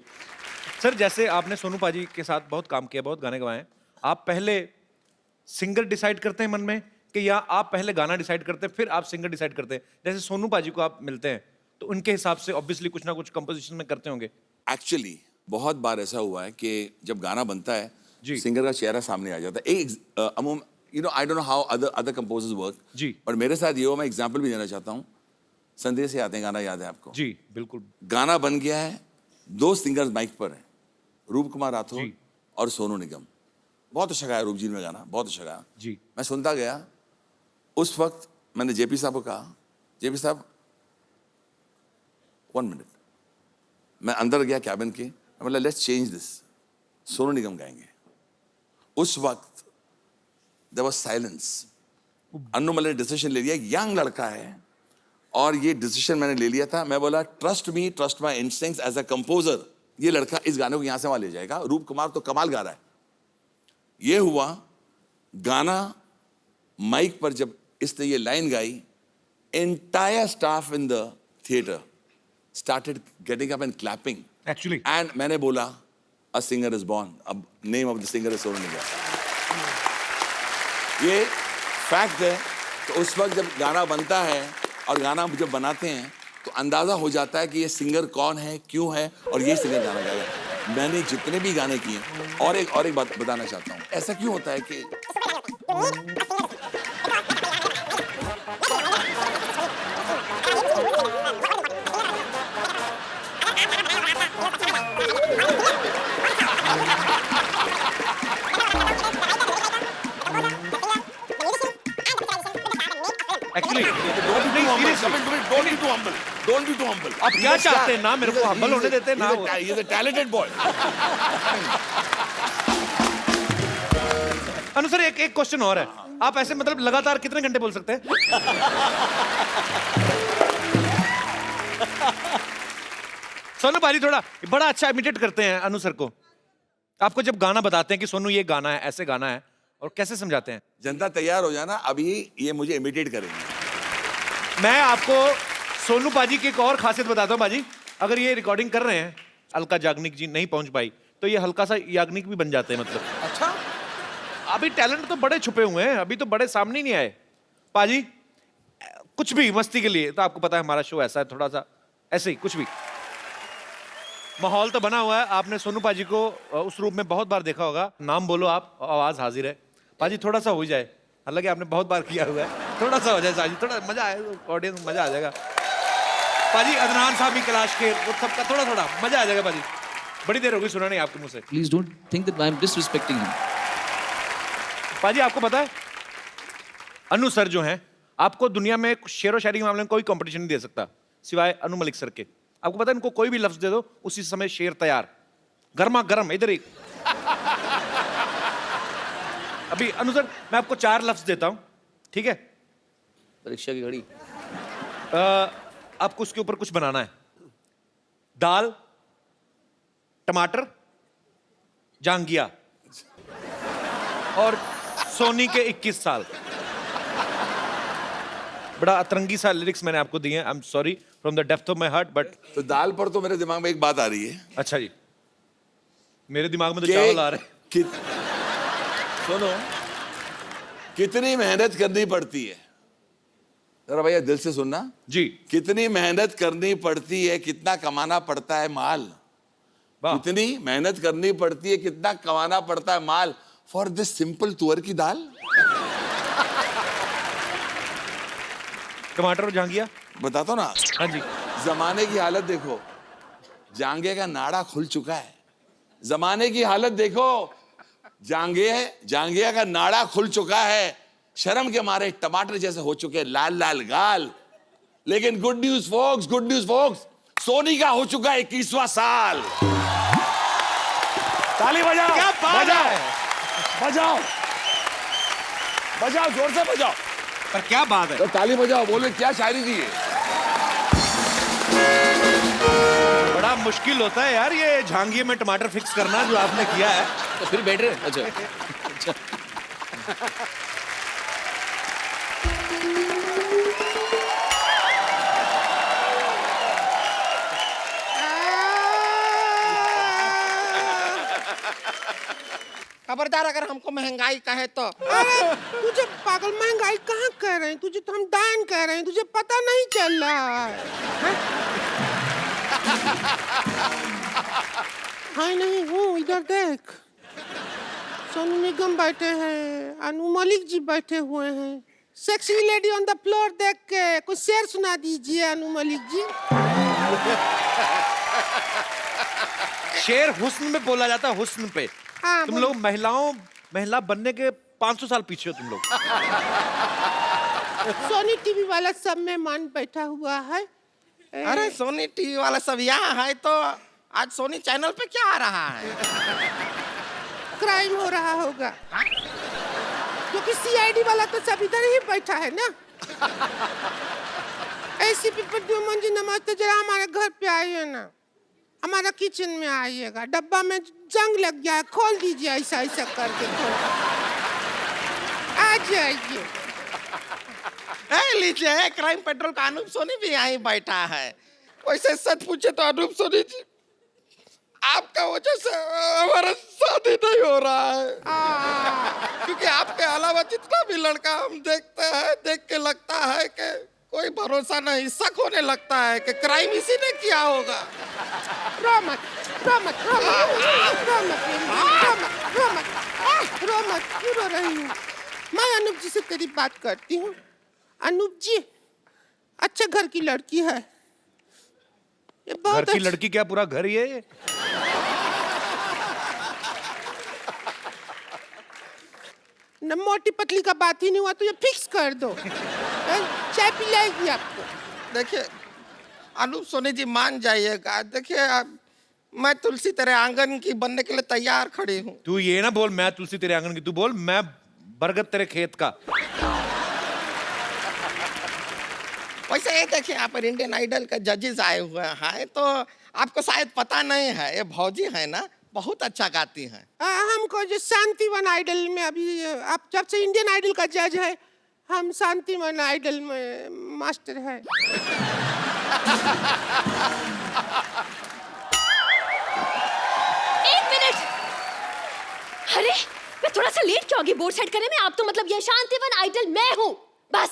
सर जैसे आपने सोनू पाजी के साथ बहुत काम किया, बहुत गाने गवाए, आप पहले सिंगर डिसाइड करते हैं मन में कि या आप पहले गाना डिसाइड करते हैं फिर आप सिंगर डिसाइड करते हैं? जैसे सोनू पाजी को आप मिलते हैं तो उनके हिसाब से ऑब्वियसली कुछ ना कुछ कंपोजिशन में करते होंगे। एक्चुअली बहुत बार ऐसा हुआ है कि जब गाना बनता है सिंगर का चेहरा सामने आ जाता है। एक you know, I don't know how other composers work ji, पर मेरे साथ ये हो, मैं एग्जांपल भी देना चाहता हूँ। संदेश से आते हैं गाना, याद है आपको? जी बिल्कुल। गाना बन गया है, 2 सिंगर्स माइक पर हैं, रूप कुमार राठौर और सोनू निगम। बहुत अच्छा गाया रूप जी ने गाना, बहुत अच्छा गाया जी। मैं सुनता गया, उस वक्त मैंने जेपी साहब को कहा, जेपी साहब 1 मिनट। मैं अंदर गया कैबिन के, मैं बोला let's change this, Sonu Nigam गाएंगे। उस वक्त there was silence. Anu Malik ने डिसीजन ले लिया, यंग लड़का है और ये डिसीजन मैंने ले लिया था। मैं बोला trust me, trust my instincts as a composer, ये लड़का इस गाने को यहां से वहां ले जाएगा। रूप कुमार तो कमाल गा रहा है। ये हुआ गाना, माइक पर जब इसने ये लाइन गाई, entire staff in the theatre started getting up and clapping actually, and मैंने बोला अ सिंगर इज बॉर्न। अब name of the singer is Sonu Nigam. ये फैक्ट है। तो उस वक्त जब गाना बनता है और गाना जब बनाते हैं तो अंदाजा हो जाता है कि ये सिंगर कौन है, क्यों है और ये सिंगर गाना गाएगा। मैंने जितने भी गाने किए, और एक बात बताना चाहता हूँ, ऐसा क्यों होता है कि Don't be too humble. आप क्या चाहते हैं ना, मेरे को हम्बल होने देते हैं ना। He's a talented boy. Anu sir एक क्वेश्चन और है, आप ऐसे मतलब लगातार कितने घंटे बोल सकते हैं? सोनू पाजी थोड़ा बड़ा अच्छा इमिटेट करते हैं अनु सर को। आपको जब गाना बताते हैं कि सोनू ये गाना है, ऐसे गाना है, और कैसे समझाते हैं? जनता तैयार हो जाना, अभी ये मुझे इमिटेट करेंगे। मैं आपको सोनू पाजी की एक और खासियत बताता हूँ पाजी। अगर ये रिकॉर्डिंग कर रहे हैं, अलका याग्निक जी नहीं पहुंच पाई, तो ये हल्का सा याग्निक भी बन जाते हैं मतलब। अच्छा, अभी टैलेंट तो बड़े छुपे हुए हैं, अभी तो बड़े सामने ही नहीं आए। पाजी कुछ भी मस्ती के लिए, तो आपको पता है हमारा शो ऐसा है, थोड़ा सा ऐसे ही कुछ भी माहौल तो बना हुआ है। आपने सोनू पाजी को उस रूप में बहुत बार देखा होगा। नाम बोलो आप, आवाज हाजिर है। पाजी थोड़ा सा हो जाए, हालांकि आपने बहुत बार किया हुआ है, थोड़ा सा हो जाए साजी, थोड़ा मजा आए, ऑडियंस मजा आ जाएगा। पाजी अदनान साहब की क्लास के वो सबका थोड़ा थोड़ा मजा आ जाएगा। पाजी बड़ी देर हो गई सुना नहीं आपके मुंह से। Please don't think that I am disrespecting him. पाजी आपको पता है अनु सर जो हैं, आपको दुनिया में शेर व शायरी के मामले में कोई कंपटीशन नहीं दे सकता सिवाय अनु मलिक सर के। आपको पता है इनको कोई भी लफ्ज दे दो, उसी समय शेर तैयार, गर्मा गर्म, इधर ही। अभी अनु सर मैं आपको 4 लफ्ज देता हूं, ठीक है? परीक्षा की घड़ी। आपको उसके ऊपर कुछ बनाना है। दाल, टमाटर, जांगिया और सोनी के 21 साल। बड़ा अतरंगी सा लिरिक्स मैंने आपको दिए हैं। I am sorry from the depth of my heart, but तो दाल पर तो मेरे दिमाग में एक बात आ रही है। अच्छा जी, मेरे दिमाग में तो चावल आ रहे हैं। सुनो, कितनी मेहनत करनी पड़ती है, जरा भैया दिल से सुनना जी। कितनी मेहनत करनी पड़ती है, कितना कमाना पड़ता है माल, कितनी मेहनत करनी पड़ती है, कितना कमाना पड़ता है माल फॉर दिस सिंपल तुअर की दाल। टमाटर और जांगिया बताता हूं ना। हाँ जी। जमाने की हालत देखो, जांगे का नाड़ा खुल चुका है। जमाने की हालत देखो, जांगिया का नाड़ा खुल चुका है। शर्म के मारे टमाटर जैसे हो चुके लाल लाल गाल। लेकिन गुड न्यूज फोक्स, सोनी का हो चुका 21वां साल। ताली बजाओ, क्या बात है? बजाओ बजाओ, जोर से बजाओ। पर क्या बात है? तो ताली बजाओ, बोले क्या शायरी की है। बड़ा मुश्किल होता है यार ये झांगिए में टमाटर फिक्स करना जो आपने किया है। तो फिर बैठ रहे? अच्छा। खबरदार अगर हमको महंगाई कहे तो। अरे तुझे पागल, महंगाई कहाँ कह रहे हैं, तुझे तो हम डायन कह रहे हैं, तुझे पता नहीं चल रहा है? हाय नहीं हूँ, इधर देख, सोनू निगम बैठे हैं, अनु मलिक जी बैठे हुए हैं। Sexy lady on the floor देख के कुछ शेर सुना दीजिए अनु मलिक जी। शेर हुस्न में बोला जाता है, हुस्न पे। हाँ, तुम लोग महिला बनने के 500 साल पीछे हो तुम लोग। सोनी टीवी वाला सब में मान बैठा हुआ है। अरे सोनी टीवी वाला सब यहाँ है, तो आज सोनी चैनल पे क्या आ रहा है? क्राइम हो रहा होगा, क्योंकि सीआईडी वाला तो सब इधर ही बैठा है ना। एसीपी प्रद्युमन जी नमस्ते, जरा हमारे घर पे आइए ना, हमारा किचन में आइएगा। डब्बा में जंग लग गया है, खोल दीजिए, ऐसा ऐसा करके खोल। आ जाइए। लीजिए, क्राइम पेट्रोल का अनूप सोनी भी यहीं बैठा है। वैसे सच पूछे तो अनूप सोनी जी, आपका वजह से हमारा शादी नहीं हो रहा है। क्योंकि आपके अलावा जितना भी लड़का हम देखते हैं, देख के लगता है कि कोई भरोसा नहीं, शक होने लगता है कि क्राइम इसी ने किया होगा। रो मत, रो मत, रो मत, रो मत, रो मत, रो मत, रो मत, क्यों रो रही हूँ? मैं अनूप जी से तेरी बात करती हूँ। अनूप जी अच्छे घर की लड़की है, ये बहुत घर की लड़की क्या पूरा घर ही है ये? न मोटी पतली का बात ही नहीं हुआ तो ये फिक्स कर दो। चाय पिलाएगी आपको। देखिए अनूप सोनी जी, मान जाइएगा। देखिए मैं तुलसी तेरे आंगन की बनने के लिए तैयार खड़ी हूँ। तू ये ना बोल मैं तुलसी तेरे आंगन की, तू बोल मैं बरगद तेरे खेत का। वैसे ये देखिए यहाँ पर इंडियन आइडल का जजेस आए हुए हैं, तो आपको शायद पता नहीं है, ये भौजी है ना, बहुत अच्छा गाती हैं। हमको जो शांतिवन आइडल में अभी, आप जब से इंडियन आइडल का जज है, हम शांतिवन आइडल में मास्टर है। एक मिनट, अरे मैं थोड़ा सा लेट क्यों होगी बोर्ड सेट करने में? आप तो मतलब ये शांतिवन आइडल मैं हूँ, बस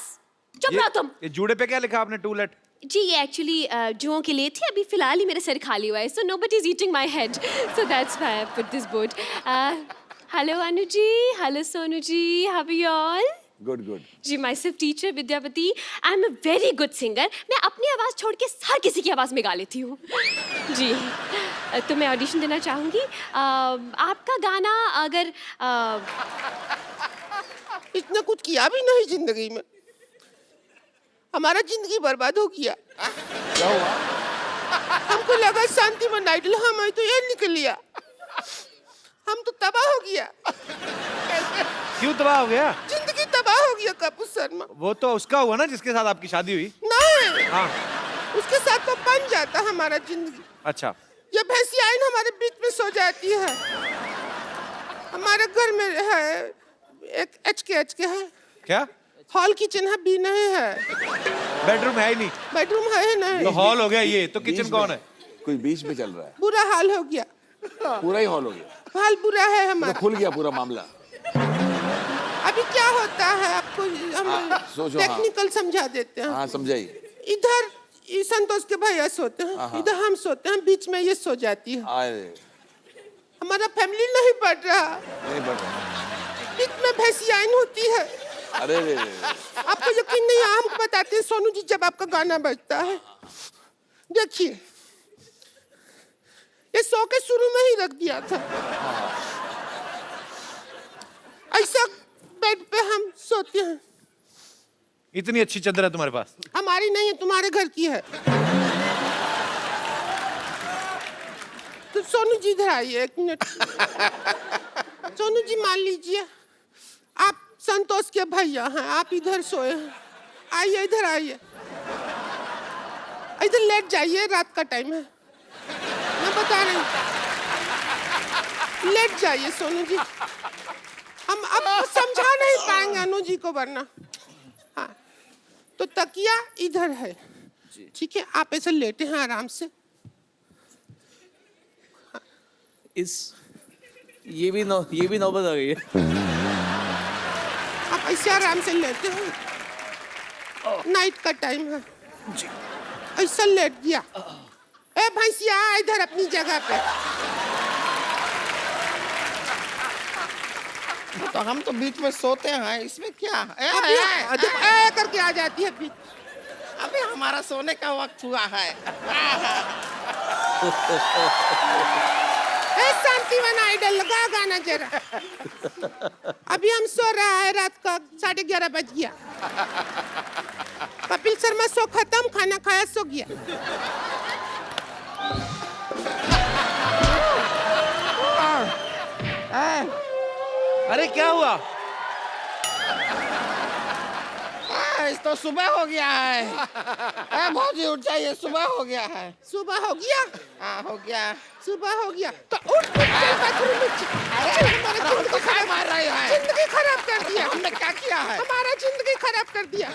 चुप रहो तुम। ये जूड़े पे क्या लिखा आपने, टू लेट? जी ये एक्चुअली जुओं के लिए थी, अभी फिलहाल ही मेरा सर खाली हुआ है, so nobody is eating my head, so that's why I put this board. Hello Anu ji, hello Sonu ji, how are you all? Good good. जी my self teacher Vidyavati, I am a very good singer. मैं अपनी आवाज़ छोड़ के हर किसी की आवाज़ में गा लेती हूँ। जी तो मैं ऑडिशन देना चाहूँगी। आपका गाना अगर इतना कुछ किया भी नहीं जिंदगी में, हमारा जिंदगी बर्बाद हो गया। क्या हुआ? हमको लगा शांतिवन आइडल हम तो ये निकल लिया, हम तो तबाह हो गया। क्यों तबाह हो गया? जिंदगी तबाह हो गया कपूर शर्मा। वो तो उसका हुआ ना जिसके साथ आपकी शादी हुई। नहीं, हाँ उसके साथ तो बन जाता हमारा जिंदगी। अच्छा। ये भैंसी आइन हमारे बीच में सो जाती है। हमारे घर में है एक एच के है। क्या? हॉल किचन है भी नहीं है, बेडरूम है ही नहीं। बेडरूम है ही नहीं, तो हॉल हो गया ये, तो किचन कौन है? कुछ बीच में चल रहा है। बुरा हाल हो गया। पूरा ही हॉल हो गया। हाल बुरा है तो हमारा। खुल गया पूरा मामला। अभी क्या होता है आपको हम सोचो, टेक्निकल समझा देते हैं। हाँ समझाइए। इधर ये संतोष के भैया सोते हैं, इधर हम सोते हैं, बीच में ये सो जाती है। अरे हमारा फैमिली नहीं बढ़ रहा, नहीं बढ़ रहा। बीच में भैंसियाइन होती है। अरे आपको यकीन नहीं है, हम बताते हैं सोनू जी, जब आपका गाना बजता है देखिए, ये सो के शुरू में ही रख दिया था। ऐसा बेड पे हम सोते हैं। इतनी अच्छी चादर है तुम्हारे पास? हमारी नहीं है, तुम्हारे घर की है। तो सोनू जी इधर आइए एक मिनट। सोनू जी मान लीजिए आप संतोष के भैया हैं, आप इधर सोए हैं, आइए इधर आइए, इधर लेट जाइए, रात का टाइम है, मैं बता रही हूँ, लेट जाइए सोनू जी। हम अब समझा नहीं पाएंगे अनु जी को, वरना हाँ। तो तकिया इधर है, ठीक है, आप ऐसे लेटे हैं आराम से। हाँ। ये भी नौबत आ गई है। आप ऐसे आराम से लेटे हैं, नाइट का टाइम है, ऐसा लेट गया। ए भैंसिया इधर अपनी जगह पे। तो हम तो बीच में सोते हैं, इसमें क्या है? ए करके आ जाती है बीच। अभी हमारा सोने का वक्त हुआ है। शांतिवन आइडल लगा गाना जरा। अभी हम सो रहा है, रात का 11:30 बज गया। कपिल शर्मा शो खत्म, खाना खाया सो गया। अरे क्या हुआ? तो सुबह हो गया है। भौजी उठ जाइए, सुबह हो गया है। सुबह हो गया? हाँ हो गया। सुबह हो गया तो उठ चल बाथरूम में। जिंदगी खराब मार रही है। जिंदगी खराब कर दिया। हमने क्या किया है? हमारा जिंदगी खराब कर दिया।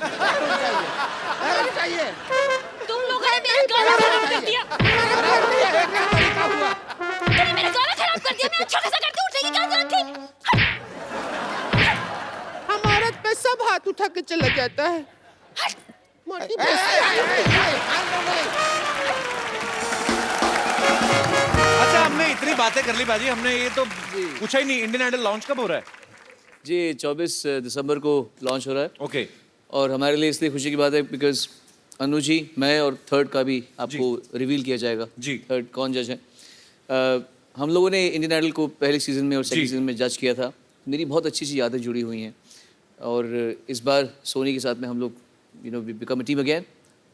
उठ जाइए। तुम लोगों ने मेरा गाना खराब कर दिया। क्या हुआ? तुमने मेरा गाना खराब कर दिया। मैं अच्छा कैसा करके उठने की क्या जरूरत थी? हम औरत पे सब हाथ उठा के चला जाता है। मोटी अच्छा, हमने इतनी बातें कर ली बाजी, हमने ये तो पूछा ही नहीं, इंडियन आइडल लॉन्च कब हो रहा है? जी 24 दिसंबर को लॉन्च हो रहा है। ओके। और हमारे लिए इसलिए खुशी की बात है बिकॉज अनु जी, मैं और थर्ड का भी आपको रिवील किया जाएगा। जी। थर्ड कौन जज है? हम लोगों ने इंडियन आइडल को पहले सीजन में और सेकंड सीजन में जज किया था। मेरी बहुत अच्छी सी यादें जुड़ी हुई हैं और इस बार सोनी के साथ में हम लोग become a team again,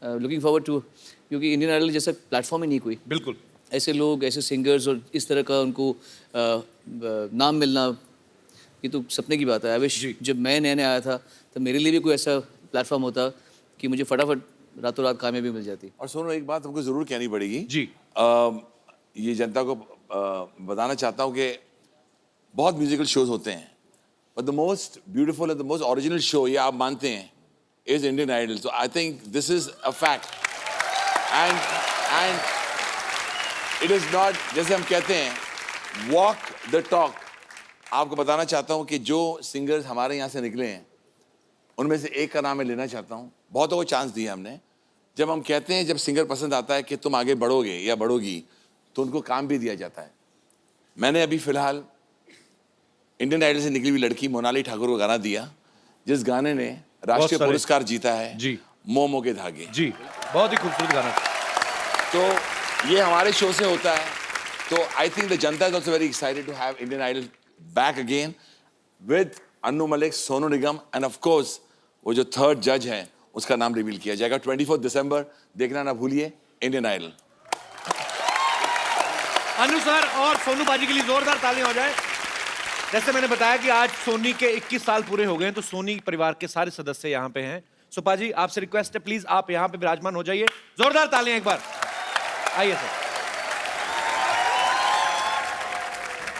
looking forward to, क्योंकि इंडियन आइडल जैसा प्लेटफॉर्म ही नहीं कोई। बिल्कुल। ऐसे लोग, ऐसे सिंगर्स और इस तरह का उनको नाम मिलना, ये तो सपने की बात है। आई विश जब मैं नया नया आया था तो मेरे लिए भी कोई ऐसा प्लेटफॉर्म होता कि मुझे फटाफट रातों रात कामयाबी मिल जाती। और सोनू, एक बात हमको जरूर कहनी पड़ेगी जी। ये जनता को बताना चाहता हूँ कि बहुत म्यूजिकल शोज होते हैं, but the most beautiful and the most original show, ये आप मानते हैं, is Indian Idol. So I think this is a fact and it is not, जैसे हम कहते हैं, वॉक द टॉक। आपको बताना चाहता हूँ कि जो सिंगर्स हमारे यहाँ से निकले हैं उनमें से एक का नाम मैं लेना चाहता हूँ। बहुतों को चांस दिया हमने। जब हम कहते हैं, जब सिंगर पसंद आता है कि तुम आगे बढ़ोगे या बढ़ोगी, तो उनको काम भी दिया जाता है। मैंने अभी फिलहाल इंडियन आइडल से निकली हुई लड़की मोनाली ठाकुर को गाना दिया, जिस गाने ने राष्ट्रीय पुरस्कार जीता है जी, मोमो के धागे। जी, बहुत ही खूबसूरत गाना। तो ये हमारे शो से होता है। तो I think the janta is also very excited to have Indian Idol back again with Anu Malik, Sonu Nigam and of course वो जो थर्ड जज है उसका नाम रिवील किया जाएगा 24 दिसंबर। देखना ना भूलिए इंडियन आइडल। अनु सर और सोनू बाजी के लिए जोरदार तालियां हो जाए। जैसे मैंने बताया कि आज सोनी के 21 साल पूरे हो गए हैं, तो सोनी परिवार के सारे सदस्य यहाँ पे हैं। सुपा जी, आपसे रिक्वेस्ट है, प्लीज आप यहाँ पे विराजमान हो जाइए। जोरदार तालियां एक बार। आइए सर।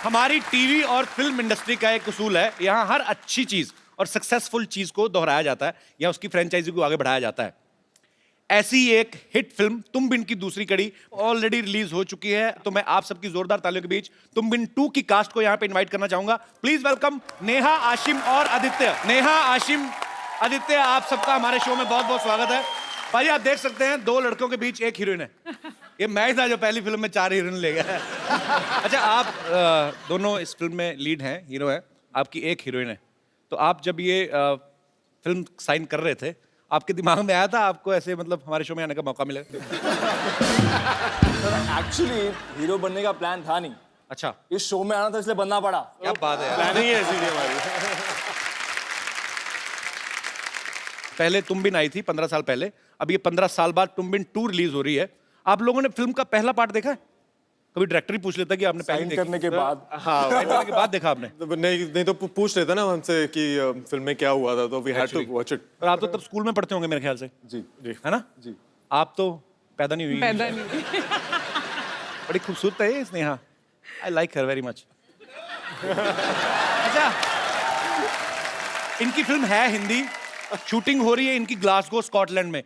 हमारी टीवी और फिल्म इंडस्ट्री का एक उसूल है, यहाँ हर अच्छी चीज और सक्सेसफुल चीज को दोहराया जाता है या उसकी फ्रेंचाइजी को आगे बढ़ाया जाता है। ऐसी एक हिट फिल्म तुम बिन की दूसरी कड़ी ऑलरेडी रिलीज हो चुकी है। तो मैं आप सबकी जोरदार तालियों के बीच तुम बिन 2 की कास्ट को यहाँ पे इनवाइट करना चाहूंगा। प्लीज वेलकम नेहा, आशिम और आदित्य। नेहा, आशिम, आदित्य, आप सबका हमारे शो में बहुत बहुत स्वागत है। भाई आप देख सकते हैं 2 लड़कों के बीच 1 हीरोइन है। ये मैं था जो पहली फिल्म में 4 हीरोइन ले गया। अच्छा, आप दोनों इस फिल्म में लीड हैं, हीरो हैं, आपकी 1 हीरोइन है। तो आप जब ये फिल्म साइन कर रहे थे, आपके दिमाग में आया था आपको ऐसे मतलब हमारे शो में आने का मौका मिलेगा? एक्चुअली हीरो बनने का प्लान था नहीं। अच्छा, इस शो में आना था इसलिए बनना पड़ा। क्या बात है, प्लानिंग है ऐसी हमारी। पहले तुम बिन आई थी 15 साल पहले, अब ये 15 साल बाद तुम बिन 2 रिलीज हो रही है। आप लोगों ने फिल्म का पहला पार्ट देखा है? कभी डायरेक्टर ही पूछ लेता कि आपने साइन करने के बाद, हाँ, साइन करने के बाद देखा आपने? नहीं तो पूछ लेता ना हमसे कि फिल्म में क्या हुआ था, तो we had to watch it. और आप तो तब स्कूल में पढ़ते होंगे मेरे ख्याल से। जी जी, है ना? जी। आप तो पैदा नहीं हुई। पैदा नहीं। बड़ी खूबसूरत है ये Sneha. I like her very much. अच्छा, इनकी फिल्म है हिंदी, शूटिंग हो रही है इनकी ग्लासगो स्कॉटलैंड में।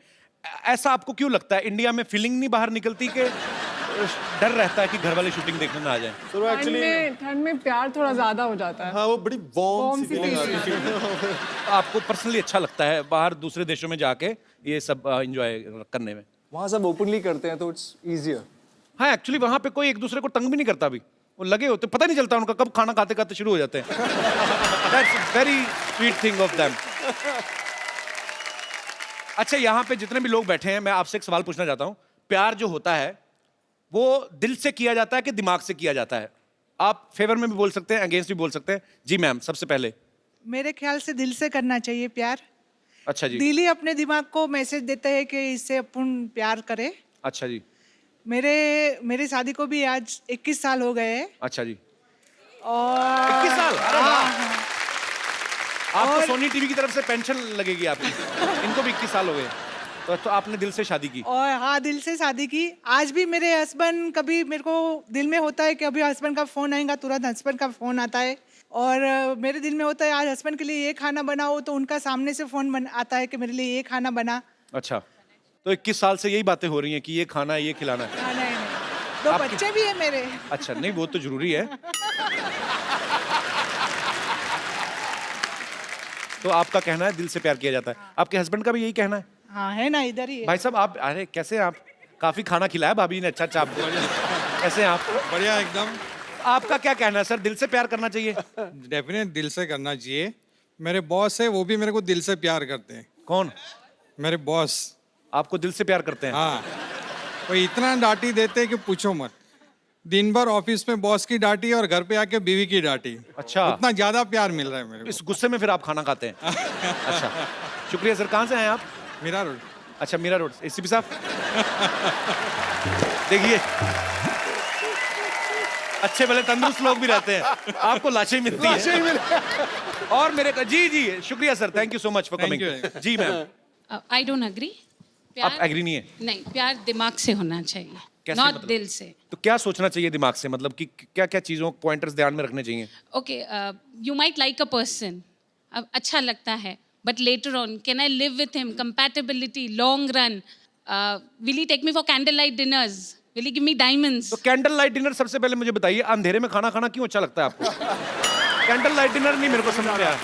ऐसा आपको क्यों लगता है, इंडिया में फीलिंग नहीं बाहर निकलती कि डर रहता है कि घर वाले शूटिंग देखने ना आ जाए? ठंड में प्यार थोड़ा ज्यादा हो जाता है। हाँ, वो बड़ी वार्म सी फीलिंग आती है। आपको पर्सनली अच्छा लगता है बाहर दूसरे देशों में जाके ये सब एंजॉय करने में? वहाँ सब ओपनली करते हैं तो इट्स इजियर। हाँ, एक्चुअली वहाँ पे कोई एक दूसरे को तंग भी नहीं करता। अभी वो लगे होते, पता नहीं चलता उनका कब खाना खाते खाते शुरू हो जाते हैं। That's very sweet thing of them. अच्छा, यहाँ पे जितने भी लोग बैठे हैं, मैं आपसे एक सवाल पूछना चाहता हूँ। प्यार जो होता है वो दिल से किया जाता है कि दिमाग से किया जाता है? आप फेवर में भी बोल सकते हैं, अगेंस्ट भी बोल सकते हैं। जी मैम, सबसे पहले। मेरे ख्याल से दिल से करना चाहिए प्यार। अच्छा जी। दिल ही अपने दिमाग को मैसेज देता है कि इससे अपन प्यार करें। अच्छा जी। मेरे शादी को भी आज 21 साल हो गए हैं। अच्छा जी। और 21 साल? अरे हाँ, वाह। हाँ। आपको सोनी टीवी की तरफ से पेंशन लगेगी आपकी। इनको भी 21 साल हो गए। तो आपने दिल से शादी की? और हाँ, दिल से शादी की। आज भी मेरे हस्बैंड, कभी मेरे को दिल में होता है कि अभी हस्बैंड का फोन आएगा, तुरंत हस्बैंड का फोन आता है। और मेरे दिल में होता है आज हस्बैंड के लिए ये खाना बनाओ, तो उनका सामने से फोन आता है कि मेरे लिए ये खाना बना। अच्छा, तो 21 साल से यही बातें हो रही हैं कि ये खाना है, ये खिलाना है? हाँ, नहीं। 2 बच्चे भी है मेरे। अच्छा, नहीं वो तो जरूरी है। तो आपका कहना है दिल से प्यार किया जाता है। आपके हस्बैंड का भी यही कहना है? हाँ, है ना, इधर ही है। भाई साहब, आप अरे कैसे हैं आप? काफी खाना खिलाया भाभी ने, अच्छा आपको। कैसे हैं आप? बढ़िया एकदम। आपका क्या कहना है सर, दिल से प्यार करना चाहिए? डेफिनेट दिल से करना चाहिए। मेरे बॉस है, वो भी मेरे को दिल से प्यार करते हैं। कौन? मेरे बॉस। आपको दिल से प्यार करते हैं? हाँ, वो इतना डांटी देते हैं कि पूछो मत। दिन भर ऑफिस में बॉस की डांटी और घर पे आके बीवी की डांटी। अच्छा, उतना ज्यादा प्यार मिल रहा है मेरे को। इस गुस्से में फिर आप खाना खाते हैं? अच्छा, शुक्रिया सर। कहाँ से हैं आप? मीरा रोड। अच्छा, मीरा रोड। एसीपी साहब देखिए, अच्छे भले तंदुरुस्त लोग भी रहते हैं, आपको लाशें मिलती हैं। और मेरे जी शुक्रिया sir, thank you so much for coming. जी मैम। I don't agree. आप एग्री नहीं है? नहीं, प्यार दिमाग से होना चाहिए, कैसे नॉट मतलब? दिल से। तो क्या सोचना चाहिए दिमाग से, मतलब कि क्या क्या चीजों पॉइंटर्स ध्यान में रखने चाहिए? Okay, you might like a person, अब अच्छा लगता है, but later on can I live with him, compatibility, long run, will he take me for candle light dinners, will he give me diamonds? तो candle light dinner सबसे पहले मुझे बताइए, अंधेरे में खाना खाना क्यों अच्छा लगता है आपको? कैंडल लाइट डिनर नहीं मेरे को समझ में आया।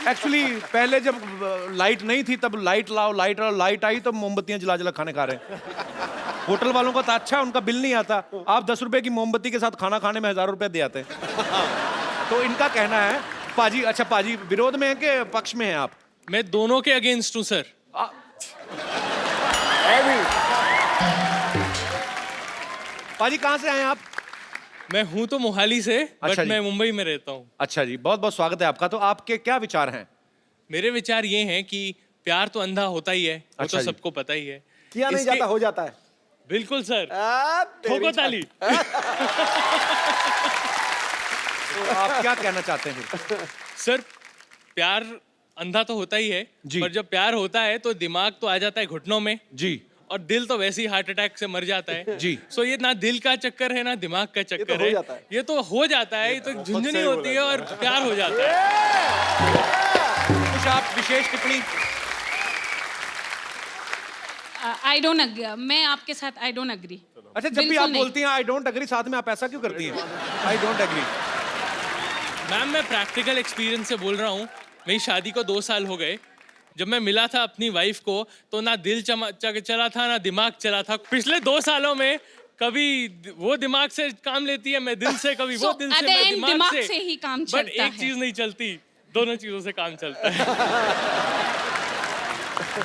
एक्चुअली पहले जब लाइट नहीं थी तब लाइट लाओ, लाइट आई तो मोमबत्तियां जला जला खाने खा रहे हैं। होटल वालों का तो अच्छा, उनका बिल नहीं आता। आप 10 रुपए की मोमबत्ती के साथ खाना खाने में 1000 रुपए दे आते हैं। तो इनका कहना है पाजी, अच्छा पाजी विरोध में है कि पक्ष में है आप? मैं दोनों के अगेंस्ट हूँ सर। पाजी कहाँ से आए आप? मैं हूँ तो मोहाली से, अच्छा बट जी। मैं मुंबई में रहता हूँ। अच्छा जी, बहुत बहुत स्वागत है आपका। तो आपके क्या विचार हैं? मेरे विचार ये हैं कि प्यार तो अंधा होता ही है, वो अच्छा तो जी। सबको पता ही है। किया नहीं इसके- जाता, हो जाता है। बिल्कुल सर, तेरी ठोको ताली। तो आप क्या कहना चाहते हैं फिर? सर, प्यार अंधा तो होता ही है, पर जब प्यार होता है तो दिमाग तो आ जाता है घुटनों में जी, और दिल तो वैसे ही हार्ट अटैक से मर जाता है जी। सो ये ना दिल का चक्कर है ना दिमाग का चक्कर हो है, जाता है। ये तो हो जाता है, ये तो झुंझुनी सही होती है बोला। और प्यार हो जाता है। कुछ आप विशेष टिप्पणी? आई डोंट अग्री, मैं आपके साथ आई डोंट अग्री। अच्छा, जब भी आप बोलती हैं आई डोंट एग्री, साथ में आप ऐसा क्यों करती हैं? I don't agree. मैम, मैं प्रैक्टिकल एक्सपीरियंस से बोल रहा हूँ। मेरी शादी को 2 साल हो गए। जब मैं मिला था अपनी वाइफ को तो ना दिल चला था ना दिमाग चला था। पिछले 2 सालों में कभी वो दिमाग से काम लेती है, मैं दिल से, कभी वो दिल से, मैं दिमाग से ही काम बट चलता एक है। चीज नहीं चलती, दोनों चीजों से काम चलता है।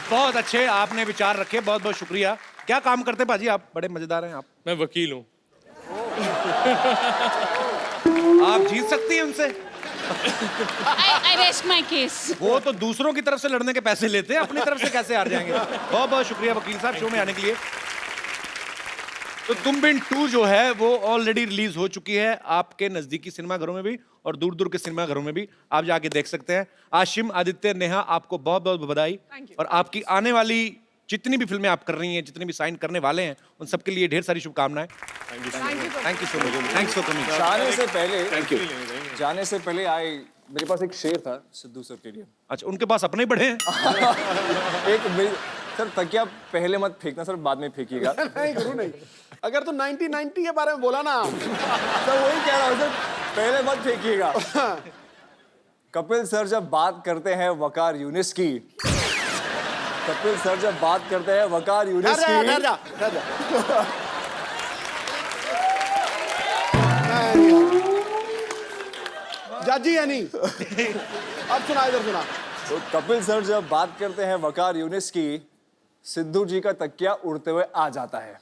बहुत अच्छे आपने विचार रखे, बहुत बहुत शुक्रिया। क्या काम करते पाजी आप? बड़े मजेदार हैं आप। मैं वकील हूँ। आप जीत सकती हैं उनसे। I rest my case. वो तो दूसरों की तरफ से लड़ने के पैसे लेते हैं, अपनी तरफ से कैसे हार जाएंगे? बहुत बहुत शुक्रिया वकील साहब शो में आने के लिए। तो तुम बिन 2 जो है वो ऑलरेडी रिलीज हो चुकी है आपके नजदीकी सिनेमाघरों में भी और दूर दूर के सिनेमाघरों में भी, आप जाके देख सकते हैं। आशिम, आदित्य, नेहा, आपको बहुत बहुत बधाई। और आपकी आने वाली जितनी भी फिल्में आप कर रही हैं, जितने भी साइन करने वाले हैं, उन सबके लिए ढेर सारी शुभकामनाएं। Thank you so much, thanks for coming. जाने से पहले थैंक यू। जाने से पहले मेरे पास एक शेर था सिद्धू सर के लिए। अच्छा, उनके पास अपने ही बड़े हैं। एक सर, तकिया पहले मत फेंकना सर, बाद में फेंकिएगा। नहीं गुरु नहीं, अगर तू 1990 के बारे में बोला ना सर वही कह रहा हूँ सर, पहले मत फेंकिएगा। कपिल सर जब बात करते हैं वकार यूनिस की, कपिल सर जब बात करते हैं वकार यूनिस की, जाजी है नहीं। अब सुना, इधर सुना। तो कपिल सर जब बात करते हैं वकार यूनिस की, सिद्धू जी का तकिया उड़ते हुए आ जाता है।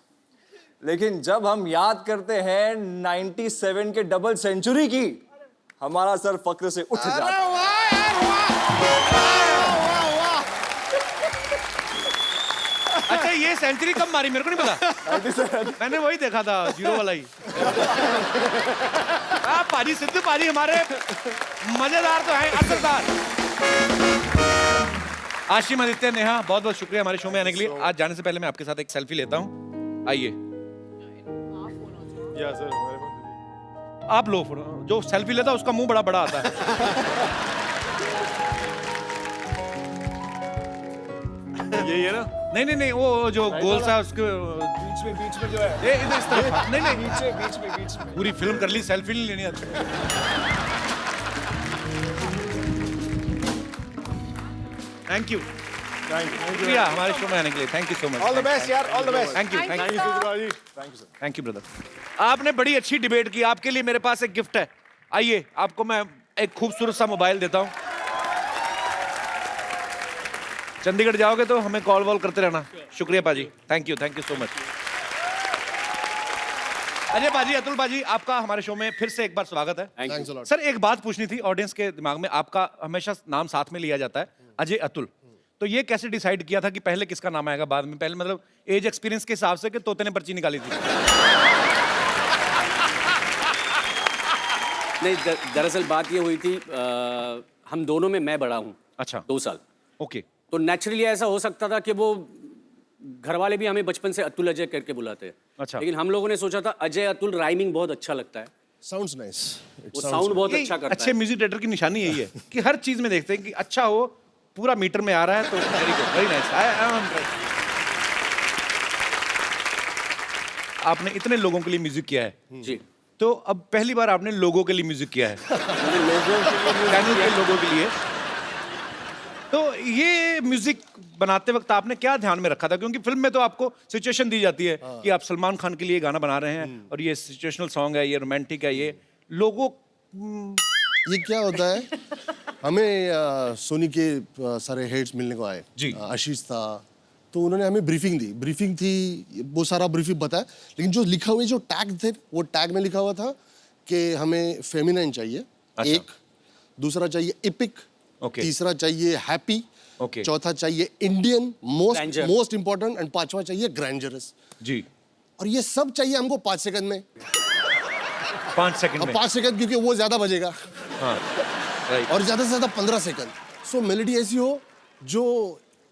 लेकिन जब हम याद करते हैं 97 के डबल सेंचुरी की, हमारा सर फक्र से उठ जाता है। अच्छा, ये सेंचुरी कब मारी मेरे को नहीं पता। मैंने वही देखा था, 0 वाला ही। पाजी, सिद्धू पाजी हमारे मजेदार तो हैं, असरदार। आशिम, आदित्य, नेहा, बहुत बहुत शुक्रिया हमारे शो में आने के लिए। आज जाने से पहले मैं आपके साथ एक सेल्फी लेता हूँ, आइए। आप लो फोटो। जो सेल्फी लेता है उसका मुंह बड़ा बड़ा आता है। यही है ना? नहीं, वो जो गोल सा उसके बीच में जो है, ये इधर इस तरफ। नहीं, बीच में पूरी फिल्म कर ली, सेल्फी नहीं लेनी आती। थैंक यू, शुक्रिया हमारे शो में आने के लिए। Thank you so much. All the best यार, all the best. Thank you, thank you, thank you sir. Thank you brother. आपने बड़ी अच्छी डिबेट की। आपके लिए मेरे पास एक गिफ्ट है। आइए, आपको मैं एक खूबसूरत सा मोबाइल देता हूँ। चंडीगढ़ जाओगे तो हमें कॉल वॉल करते रहना। शुक्रिया पाजी, thank you so much. Ajay पाजी, अतुल पाजी, आपका हमारे शो में फिर से एक बार स्वागत है। सर, एक बात पूछनी थी ऑडियंस के दिमाग में। आपका हमेशा नाम साथ में लिया जाता है, अजय अतुल। तो ये कैसे डिसाइड किया था कि पहले किसका नाम आएगा बाद में? पहले मतलब एज एक्सपीरियंस के हिसाब से कि तोते ने पर्ची निकाली थी? नहीं, दरअसल बात ये हुई थी, हम दोनों में मैं बड़ा हूँ। अच्छा। 2 साल। ओके। तो नेचुरली ऐसा हो सकता था कि वो घर वाले भी हमें बचपन से अतुल अजय करके बुलाते हैं। अच्छा। लेकिन हम लोगों ने सोचा था अजय अतुल राइमिंग बहुत अच्छा लगता है। Sounds nice. वो साउंड बहुत अच्छा करता अच्छे है। म्यूजिक डायरेक्टर की निशानी यही है कि हर चीज में देखते हैं कि अच्छा हो, पूरा मीटर में आ रहा है तो वेरी गुड, वेरी नाइस। आपने इतने लोगों के लिए म्यूजिक किया है जी, तो अब पहली बार आपने लोगों के लिए म्यूजिक किया है। लोगों चैनल के लोगों के लिए। तो ये म्यूजिक बनाते वक्त आपने क्या ध्यान में रखा था? क्योंकि फिल्म में तो आपको सिचुएशन दी जाती है कि आप सलमान खान के लिए गाना बना रहे हैं और ये सिचुएशनल सॉन्ग है, ये रोमांटिक है, ये लोगों ये क्या होता है, हमें सोनी के सारे हेड्स मिलने को आए जी। आशीष था, तो उन्होंने हमें ब्रीफिंग थी, वो सारा ब्रीफिंग बताया, लेकिन जो लिखा हुआ जो टैग थे वो टैग में लिखा हुआ था कि हमें फेमिनाइन चाहिए। अच्छा। एक, दूसरा चाहिए एपिक, तीसरा चाहिए हैप्पी, चौथा चाहिए इंडियन मोस्ट इंपॉर्टेंट, एंड पांचवा चाहिए ग्रैंडरस जी। और ये सब चाहिए हमको 5 सेकंड में। 5 सेकंड में? 5 सेकंड, क्योंकि वो ज्यादा बजेगा। हाँ, और ज्यादा से ज्यादा 15 सेकंड। सो मेलोडी ऐसी हो जो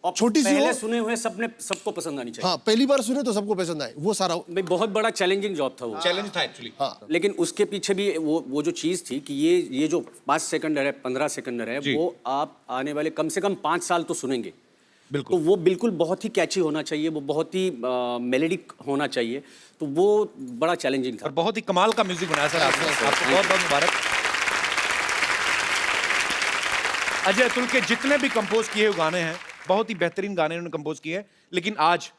छोटी सी हो, पहले सुने हुए सबको पसंद आनी चाहिए। हाँ, पहली बार सुने तो सबको पसंद आए, वो सारा भाई बहुत बड़ा चैलेंजिंग जॉब था वो। चैलेंज था एक्चुअली। हाँ। लेकिन उसके पीछे भी वो जो चीज थी कि ये जो 5 सेकंडर है, 15 सेकंडर है, वो आप आने वाले कम से कम 5 साल तो सुनेंगे। बिल्कुल। तो वो बिल्कुल बहुत ही कैची होना चाहिए, वो बहुत ही मेलोडिक होना चाहिए, तो वो बड़ा चैलेंजिंग था। और बहुत ही कमाल का म्यूजिक बनाया सर आपने, आपको बहुत बहुत मुबारक। अजय अतुल के जितने भी कंपोज किए हुए गाने हैं, बहुत ही बेहतरीन गाने उन्होंने कंपोज किए हैं, लेकिन आज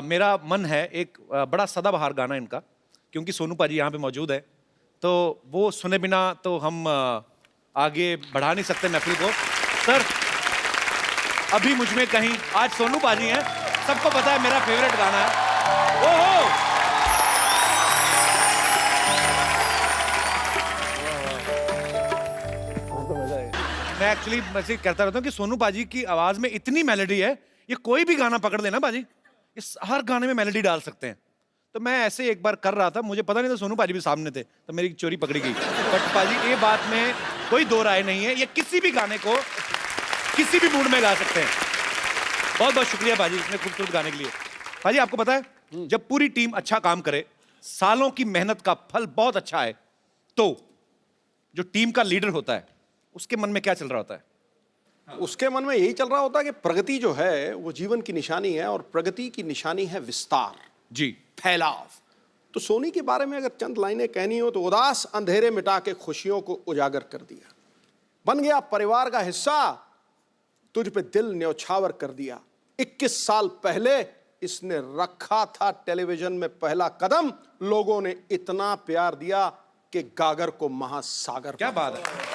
मेरा मन है एक बड़ा सदाबहार गाना इनका, क्योंकि सोनू पाजी यहाँ पे मौजूद है, तो वो सुने बिना तो हम आगे बढ़ा नहीं सकते महफिल को। सर अभी मुझ में कहीं, आज सोनू पाजी हैं, सबको पता है मेरा फेवरेट गाना है। ओहो, मैं एक्चुअली वैसे कहता रहता हूँ कि सोनू पाजी की आवाज में इतनी मेलोडी है, ये कोई भी गाना पकड़ लेना पाजी, इस हर गाने में मेलोडी डाल सकते हैं। तो मैं ऐसे एक बार कर रहा था, मुझे पता नहीं था सोनू पाजी भी सामने थे, तो मेरी चोरी पकड़ी गई। बट पाजी ये बात में कोई दो राय नहीं है, ये किसी भी गाने को किसी भी मूड में गा सकते हैं। बहुत बहुत शुक्रिया पाजी इतने खूबसूरत गाने के लिए। पाजी आपको पता है जब पूरी टीम अच्छा काम करे, सालों की मेहनत का फल बहुत अच्छा है, तो जो टीम का लीडर होता है उसके मन में क्या चल रहा होता है? उसके मन में यही चल रहा होता है कि प्रगति जो है वो जीवन की निशानी है, और प्रगति की निशानी है विस्तार जी, फैलाव। तो सोनी के बारे में अगर चंद लाइनें कहनी हो तो उदास अंधेरे मिटा के खुशियों को उजागर कर दिया, बन गया परिवार का हिस्सा, तुझ पे दिल न्यौछावर कर दिया। 21 साल पहले इसने रखा था टेलीविजन में पहला कदम, लोगों ने इतना प्यार दिया कि गागर को महासागर। क्या बात है।